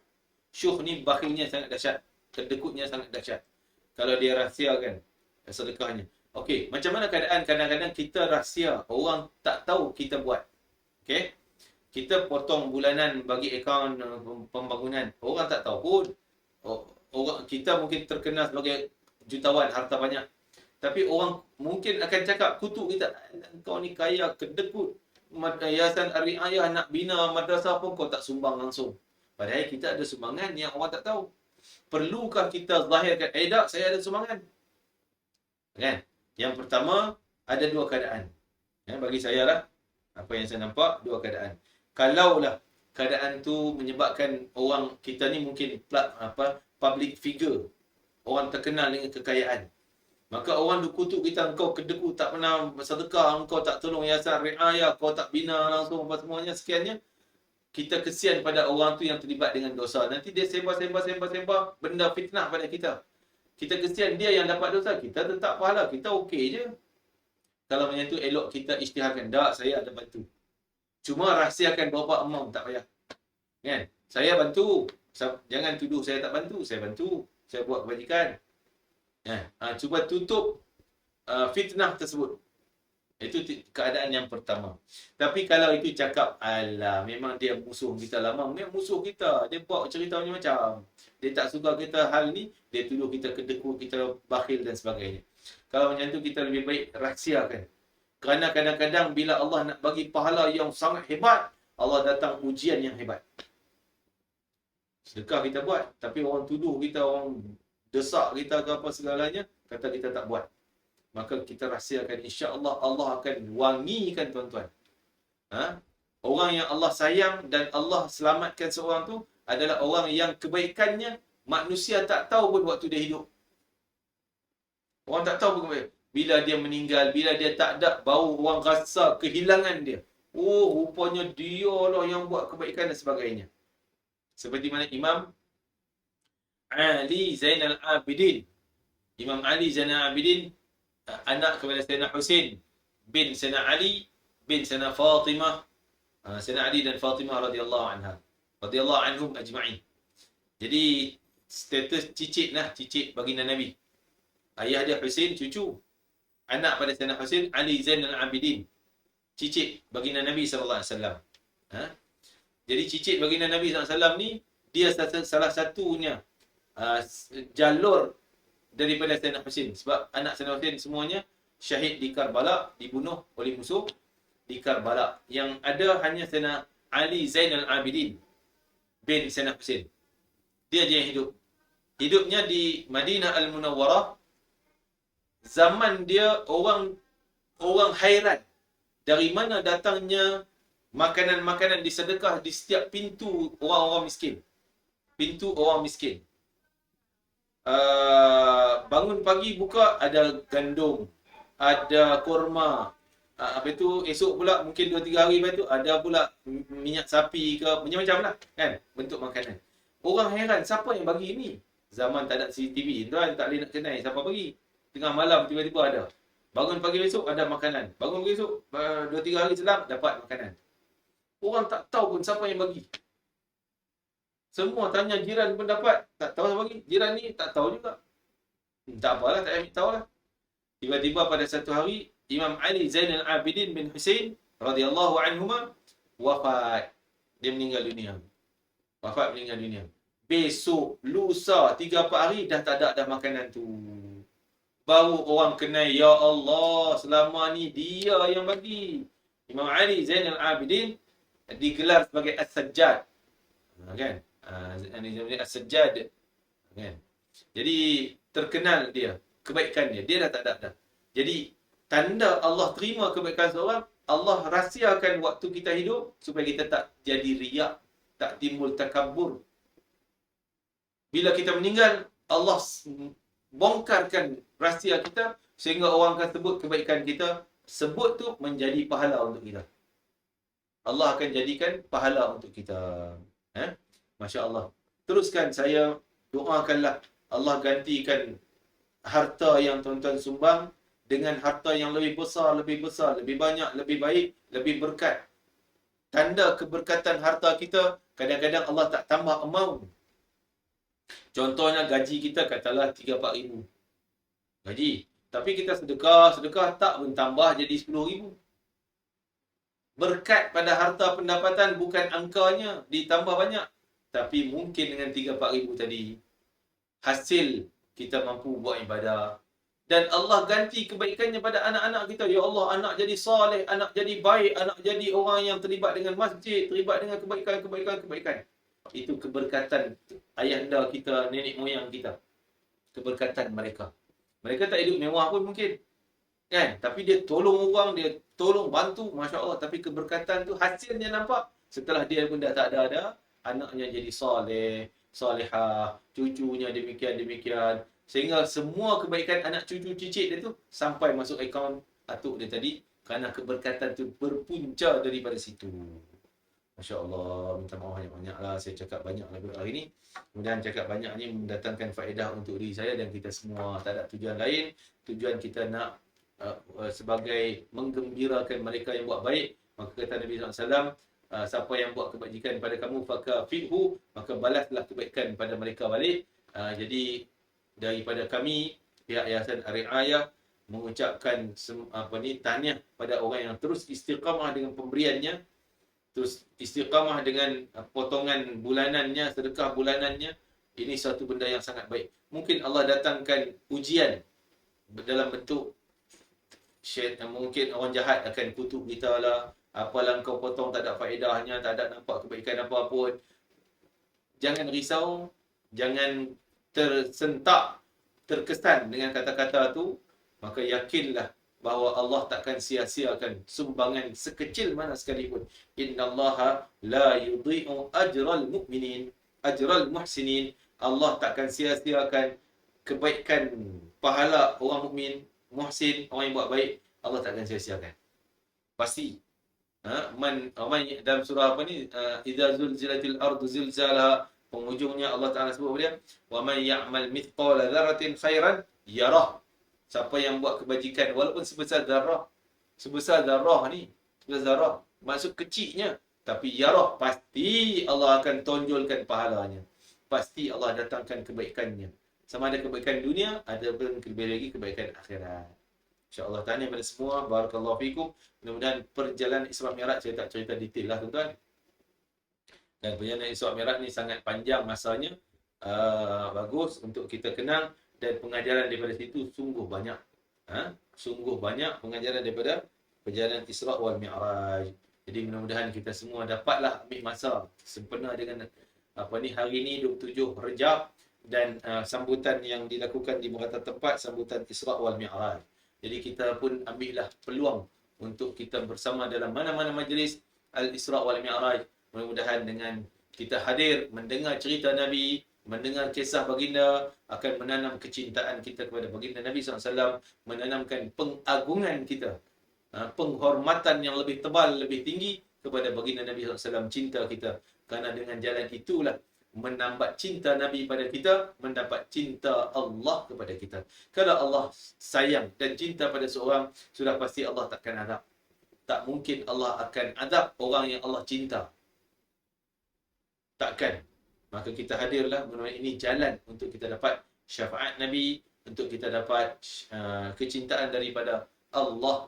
Syuh ni bakhilnya sangat dahsyat, kedekutnya sangat dahsyat. Kalau dia rahsiakan sedekahnya. Okey, macam mana keadaan kadang-kadang kita rahsia, orang tak tahu kita buat. Okey? Kita potong bulanan bagi akaun pembangunan. Orang tak tahu pun. Orang kita mungkin terkenal sebagai jutawan, harta banyak. Tapi orang mungkin akan cakap, kutuk kita, kau ni kaya, kedekut. Yayasan Ar-Riayah nak bina madrasah pun kau tak sumbang langsung. Padahal kita ada sumbangan yang orang tak tahu. Perlukah kita zahirkan, tak, saya ada sumbangan? Kan? Yang pertama, ada dua keadaan. Bagi saya lah, apa yang saya nampak, dua keadaan. Kalaulah keadaan tu menyebabkan orang kita ni mungkin public figure, orang terkenal dengan kekayaan, maka orang kutuk kita, engkau kedekut, tak pernah bersedekah, engkau tak tolong yayasan riayah, kau tak bina langsung apa semuanya sekiannya. Kita kesian pada orang tu yang terlibat dengan dosa. Nanti dia sebar benda fitnah pada kita. Kita kesian dia yang dapat dosa, kita tetap pahala, kita okey je. Kalau macam tu elok kita isytiharkan, tak, saya ada bantu. Cuma rahsiakan berapa amount, tak payah. Kan? Saya bantu. Jangan tuduh saya tak bantu. Saya bantu. Saya buat kebajikan. Cuba tutup fitnah tersebut. Itu keadaan yang pertama. Tapi kalau itu cakap, alah, memang dia musuh kita lama. Memang musuh kita. Dia buat cerita macam-macam. Dia tak suka kita hal ni. Dia tuduh kita kedekut, kita bakhil dan sebagainya. Kalau macam tu, kita lebih baik rahsiakan. Kerana kadang-kadang bila Allah nak bagi pahala yang sangat hebat, Allah datang ujian yang hebat. Sedekah kita buat, tapi orang tuduh kita, orang desak kita ke apa segalanya, kata kita tak buat. Maka kita rahsiakan, insya-Allah Allah akan wangikan tuan-tuan. Orang yang Allah sayang dan Allah selamatkan seorang tu adalah orang yang kebaikannya manusia tak tahu pun waktu dia hidup. Orang tak tahu pun bila dia meninggal, bila dia tak ada, baru orang rasa kehilangan dia. Oh, rupanya dia lah yang buat kebaikan dan sebagainya. Seperti mana Imam Ali Zainal Abidin. Imam Ali Zainal Abidin, anak kepada Sayyidina Husain bin Sayyidina Ali bin Sayyidina Fatimah. Sayyidina Ali dan Fatimah radhiyallahu anhum ajma'in. Jadi status cicit baginda Nabi. Ayah dia Husain, cucu. Anak pada Sayyidina Husain, Ali Zainal Abidin. Cicit baginda Nabi SAW. Jadi cicit baginda Nabi SAW ni, dia salah satunya jalur daripada Sayyidina Husain. Sebab anak Sayyidina Husain semuanya syahid di Karbala, dibunuh oleh musuh di Karbala. Yang ada hanya Sayyidina Ali Zainal Abidin bin Sayyidina Husain. Dia je yang hidup. Hidupnya di Madinah Al-Munawwarah. Zaman dia orang hairan Dari mana datangnya makanan-makanan disedekah di setiap pintu orang-orang miskin. Pintu orang miskin. Bangun pagi buka ada gandum, ada kurma. Apa itu esok pula mungkin 2-3 hari lepas tu ada pula minyak sapi ke macam-macam lah kan bentuk makanan. Orang heran siapa yang bagi ni? Zaman tak ada CCTV, tuan tak boleh nak kenal siapa bagi. Tengah malam tiba-tiba ada. Bangun pagi esok ada makanan. Bangun pagi esok 2-3 hari selang dapat makanan. Orang tak tahu pun siapa yang bagi. Semua tanya jiran pun dapat, tak tahu siapa bagi. Jiran ni tak tahu juga. Tak apalah, tak payah tahu lah. Tiba-tiba pada satu hari, Imam Ali Zainal Abidin bin Husain radhiyallahu anhuma wafat. Dia meninggal dunia. Wafat meninggal dunia. Besok, lusa, 3-4 hari dah tak ada dah makanan tu. Baru orang kenal, ya Allah, selama ni dia yang bagi. Imam Ali Zainal Abidin digelar sebagai As-Sajjad. Kan? As-Sajjad. Kan? Jadi terkenal dia, kebaikan dia. Dia dah tak ada dah. Jadi tanda Allah terima kebaikan seorang, Allah rahsiakan waktu kita hidup supaya kita tak jadi riak, tak timbul takabur. Bila kita meninggal, Allah bongkarkan rahsia kita sehingga orang akan sebut kebaikan kita, sebut tu menjadi pahala untuk kita. Allah akan jadikan pahala untuk kita. Masya Allah. Teruskan saya doakanlah Allah gantikan harta yang tuan-tuan sumbang dengan harta yang lebih besar, lebih banyak, lebih baik, lebih berkat. Tanda keberkatan harta kita, kadang-kadang Allah tak tambah amount. Contohnya gaji kita katalah 3-4 ribu. Gaji. Tapi kita sedekah tak pun tambah jadi 10 ribu. Berkat pada harta pendapatan bukan angkanya ditambah banyak. Tapi mungkin dengan 3-4 ribu tadi, hasil kita mampu buat ibadah. Dan Allah ganti kebaikannya pada anak-anak kita. Ya Allah, anak jadi soleh, anak jadi baik, anak jadi orang yang terlibat dengan masjid, terlibat dengan kebaikan. Itu keberkatan ayahanda kita, nenek moyang kita. Keberkatan mereka. Mereka tak hidup mewah pun mungkin. Kan? Tapi dia tolong orang, dia tolong bantu, Masya Allah. Tapi keberkatan tu hasilnya nampak. Setelah dia pun dah tak ada, anaknya jadi soleh, solehah, cucunya demikian. Sehingga semua kebaikan anak cucu cicit dia tu sampai masuk akaun atuk dia tadi. Kerana keberkatan tu berpunca daripada situ. Masya Allah, minta maaf banyak-banyak lah. Saya cakap banyak lah hari ni. Kemudian cakap banyak ni mendatangkan faedah untuk diri saya dan kita semua. Tak ada tujuan lain. Tujuan kita nak sebagai menggembirakan mereka yang buat baik. Maka kata Nabi SAW, siapa yang buat kebajikan pada kamu, faka fi'hu, maka balaslah kebaikan pada mereka balik. Jadi daripada kami, pihak Yayasan Ar-Ri'ayah mengucapkan tahniah pada orang yang terus istiqamah dengan pemberiannya, terus istiqamah dengan potongan bulanannya, sedekah bulanannya. Ini satu benda yang sangat baik. Mungkin Allah datangkan ujian dalam bentuk mungkin orang jahat akan kutuk kita lah. Apalah kau potong tak ada faedahnya, tak ada nampak kebaikan apa pun. Jangan risau, jangan tersentak, terkesan dengan kata-kata tu. Maka yakinlah bahawa Allah takkan sia-siakan sumbangan sekecil mana sekalipun. Innallaha la yudhi'u ajral mu'minin, ajral muhsinin. Allah takkan sia-siakan kebaikan pahala orang mukmin, muhsin, orang yang buat baik. Allah takkan sia-siakan. Pasti. Dalam surah apa ni? Idza zulzilatil ardu zilzalaha. Penghujungnya Allah Taala sebut dia, wa man ya'mal mithqala dzarratin khairan yarah. Siapa yang buat kebajikan walaupun sebesar zarah. Sebesar zarah ni, sebesar zarah, maksud kecilnya, tapi yarah, pasti Allah akan tonjolkan pahalanya. Pasti Allah datangkan kebaikannya. Sama ada kebaikan dunia, ada pun lebih lagi kebaikan akhirat. InsyaAllah tahniah kepada semua. Barakallahu fikum. Mudah-mudahan perjalanan Isra Mi'raj saya tak cerita detail lah tuan-tuan. Dan perjalanan Isra Mi'raj ni sangat panjang masanya. Bagus untuk kita kenang. Dan pengajaran daripada situ sungguh banyak. Sungguh banyak pengajaran daripada perjalanan Isra wal Mi'raj. Jadi mudah-mudahan kita semua dapatlah ambil masa sempena dengan hari ni 27 Rejab dan sambutan yang dilakukan di beberapa tempat, sambutan Isra wal Mi'raj. Jadi kita pun ambillah peluang untuk kita bersama dalam mana-mana majlis Al-Isra' wal Mi'raj. Mudah-mudahan dengan kita hadir mendengar cerita Nabi, mendengar kisah baginda, akan menanam kecintaan kita kepada baginda Nabi SAW, menanamkan pengagungan kita, penghormatan yang lebih tebal, lebih tinggi kepada baginda Nabi SAW, cinta kita. Karena dengan jalan itulah menambah cinta Nabi pada kita, mendapat cinta Allah kepada kita. Kalau Allah sayang dan cinta pada seorang, sudah pasti Allah takkan azab. Tak mungkin Allah akan azab orang yang Allah cinta. Takkan. Maka kita hadirlah, ini jalan untuk kita dapat syafaat Nabi, untuk kita dapat kecintaan daripada Allah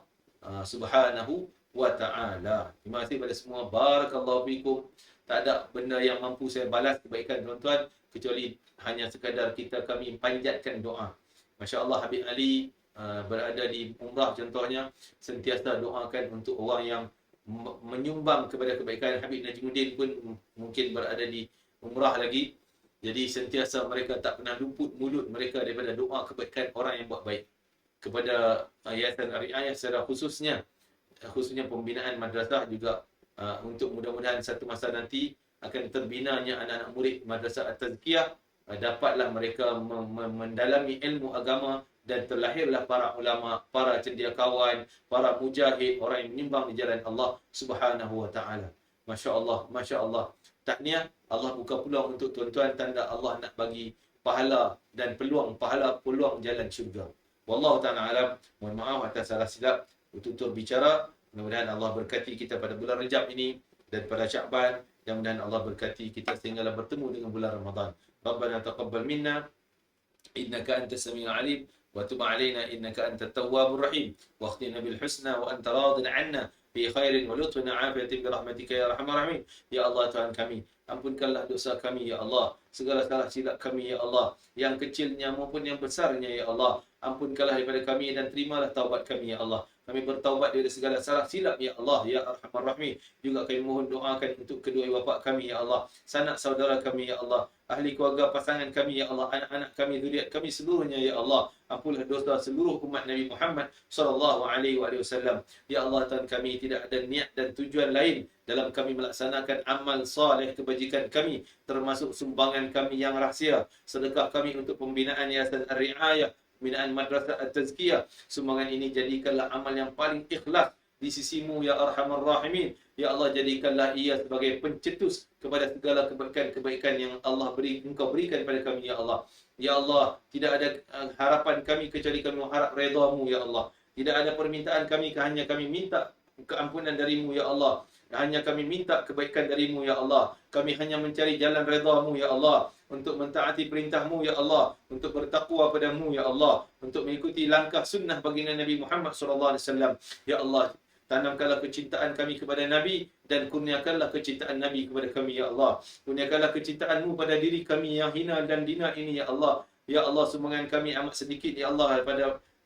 Subhanahu wa ta'ala. Terima kasih pada semua. Barakallahu fikum. Tak ada benda yang mampu saya balas kebaikan tuan-tuan kecuali hanya sekadar kami panjatkan doa. Masya Allah, Habib Ali berada di umrah contohnya, sentiasa doakan untuk orang yang menyumbang kepada kebaikan. Habib Najmuddin pun mungkin berada di umrah lagi. Jadi sentiasa mereka tak pernah luput mulut mereka daripada doa kebaikan orang yang buat baik. Kepada Yayasan Ar-Ri'ayah secara khususnya pembinaan madrasah juga, untuk mudah-mudahan satu masa nanti akan terbinanya anak-anak murid Madrasah At-Tazkiyah, dapatlah mereka mendalami ilmu agama dan terlahirlah para ulama, para cendekiawan, para mujahid, orang yang menyumbang di jalan Allah Subhanahu wa taala. Masya-Allah, masya-Allah. Tahniah, Allah buka peluang untuk tuan-tuan, tanda Allah nak bagi pahala dan peluang jalan syurga. Wallahu ta'ala alam. Mohon maaf atas salah silap tutur bicara. Mudah-mudahan Allah berkati kita pada bulan Rajab ini dan pada Sya'ban, dan mudah-mudahan Allah berkati kita sehinggalah bertemu dengan bulan Ramadan. Rabbana taqabbal minna innaka antas samiul alim wa tub alaina innaka antat tawwabur rahim wa akhtina bil husna wa anta radin 'anna fi khairin wa lutfin 'afiyatin bi rahmatika ya arhamar rahimin. Ya Allah, Tuhan kami, ampunkanlah dosa kami ya Allah, segala salah silap kami ya Allah, yang kecilnya maupun yang besarnya ya Allah. Ampunkanlah daripada kami dan terimalah taubat kami ya Allah. Kami bertaubat dari segala salah silap ya Allah ya arhamar rahimin. Juga kami mohon doakan untuk kedua bapa kami ya Allah, sanak saudara kami ya Allah, ahli keluarga pasangan kami ya Allah, anak-anak kami, zuriat kami seluruhnya ya Allah. Ampunlah dosa seluruh umat Nabi Muhammad sallallahu alaihi wasallam. Ya Allah, Tuhan kami, tidak ada niat dan tujuan lain dalam kami melaksanakan amal soleh kebajikan kami, termasuk sumbangan kami yang rahsia, sedekah kami untuk pembinaan Yayasan Ar-Ri'ayah, pembinaan Madrasah At-Tazkiyah. Sumbangan ini jadikanlah amal yang paling ikhlas di sisimu ya arhamar rahimin. Ya Allah, jadikanlah ia sebagai pencetus kepada segala kebaikan-kebaikan yang Allah Engkau berikan pada kami ya Allah. Ya Allah, tidak ada harapan kami kecuali kami mengharap redha-Mu ya Allah. Tidak ada permintaan kami, hanya kami minta keampunan dari-Mu ya Allah. Hanya kami minta kebaikan dari-Mu ya Allah. Kami hanya mencari jalan redha-Mu ya Allah, untuk mentaati perintah-Mu ya Allah, untuk bertakwa pada-Mu ya Allah, untuk mengikuti langkah sunnah baginda Nabi Muhammad SAW. Ya Allah, tanamkanlah kecintaan kami kepada Nabi dan kurniakanlah kecintaan Nabi kepada kami ya Allah. Kurniakanlah kecintaan-Mu pada diri kami yang hina dan dina ini ya Allah. Ya Allah, sumbangan kami amat sedikit ya Allah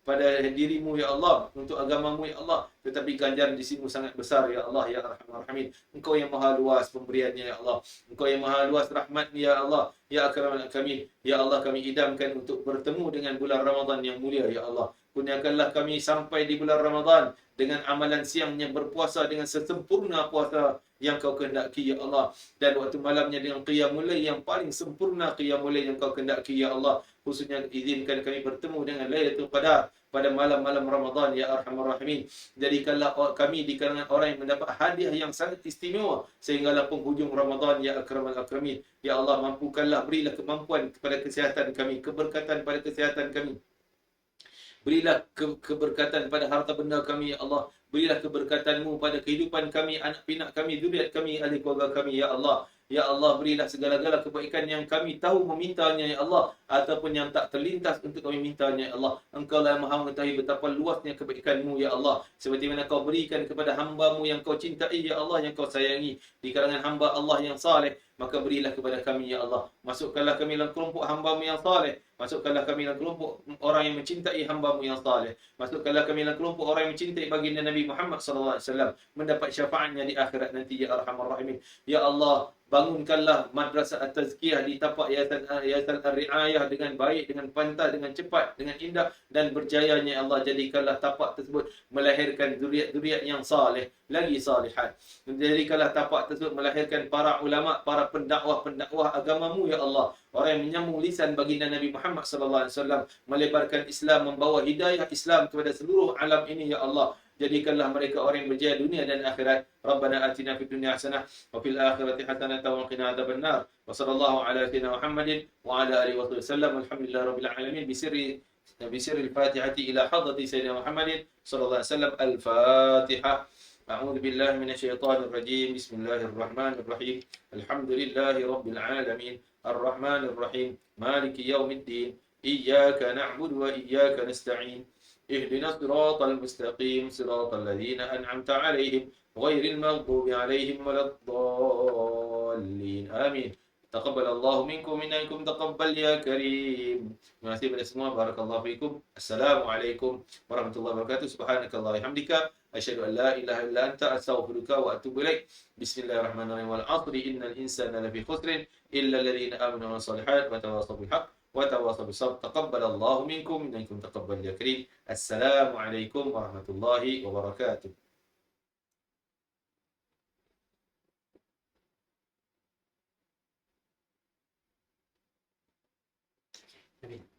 pada diri-Mu ya Allah, untuk agama-Mu ya Allah, tetapi ganjaran di sini sangat besar ya Allah ya arhamar rahimin. Engkau yang maha luas pemberiannya ya Allah, Engkau yang maha luas rahmatnya ya Allah ya akramal akramin. Ya Allah, kami idamkan untuk bertemu dengan bulan Ramadan yang mulia ya Allah. Kurniakanlah kami sampai di bulan Ramadan dengan amalan siangnya berpuasa dengan sesempurna puasa yang Kau kehendaki ya Allah, dan waktu malamnya dengan qiyamul lail yang paling sempurna qiyamul lail yang Kau kehendaki ya Allah. Khususnya izinkan kami bertemu dengan Lailatul Qadar pada malam-malam Ramadan ya arhamar rahimin. Jadikanlah kami di kalangan orang yang mendapat hadiah yang sangat istimewa sehinggalah penghujung Ramadan ya akramal akramin. Ya Allah, mampukanlah, berilah kemampuan kepada kesihatan kami, keberkatan pada kesihatan kami. Berilah keberkatan pada harta benda kami ya Allah. Berilah keberkatan-Mu pada kehidupan kami, anak pinak kami, zuriat kami, ahli keluarga kami ya Allah. Ya Allah, berilah segala-gala kebaikan yang kami tahu memintanya ya Allah, ataupun yang tak terlintas untuk kami mintanya ya Allah. Engkau lah Maha mengetahui betapa luasnya kebaikan-Mu ya Allah, seperti mana Kau berikan kepada hamba-Mu yang Kau cintai ya Allah, yang Kau sayangi di kalangan hamba Allah yang saleh. maka berilah kepada kami ya Allah. Masukkanlah kami dalam kelompok hamba-Mu yang saleh. Masukkanlah kami dalam kelompok orang yang mencintai hamba-Mu yang saleh. Masukkanlah kami dalam kelompok orang yang mencintai baginda Nabi Muhammad sallallahu alaihi wasallam, mendapat syafaatnya di akhirat nanti ya Arhamar Rahimin. Ya Allah, bangunkanlah madrasah at-tazkiyah di tapak Yayasan Ar-Riayah dengan baik, dengan pantas, dengan cepat, dengan indah dan berjayanya. Ya Allah, jadikanlah tapak tersebut melahirkan zuriat-zuriat yang saleh lagi salihat. Jadikanlah tapak tersebut melahirkan para ulama, para pendakwah-pendakwah agamamu ya Allah. Orang yang menyambung lisan baginda Nabi Muhammad sallallahu alaihi wasallam, melebarkan Islam, membawa hidayah Islam kepada seluruh alam ini ya Allah. Jadikanlah mereka orang yang berjaya dunia dan akhirat. Rabbana atina fid dunya hasanah wa fil akhirati hasanah wa qina adzabannar. Wa sallallahu ala sayyidina Muhammadin wa ala alihi wasallam. Alhamdulillahi rabbil alamin بسر الفاتحة إلى حضرة سيدنا محمد صلى الله عليه وسلم. الفاتحة. أعوذ بالله من الشيطان الرجيم. بسم الله الرحمن الرحيم. الحمد لله رب العالمين الرحمن الرحيم مالك يوم الدين إياك نعبد وإياك نستعين اهدنا الصراط المستقيم صراط الذين أنعمت عليهم غير المغضوب عليهم ولا الضالين آمين. تقبل الله منكم إنكم تقبل يا كريم. Terima kasih kepada semua. Barakallahu fiikum. Assalamualaikum warahmatullahi wabarakatuh. Subhanakallah hamdika asyhadu an la ilaha illa anta astaghfiruka wa atubu ilaik. Bismillahirrahmanirrahim. Wal 'asri innal insana lafi khusrin illa alladhina amanu wa shalihat wa tawassaw bil haqq wa tawassaw bis sabr. Taqabbalallahu minkum innakum taqabbal ya karim. Assalamualaikum warahmatullahi wabarakatuh. Amin.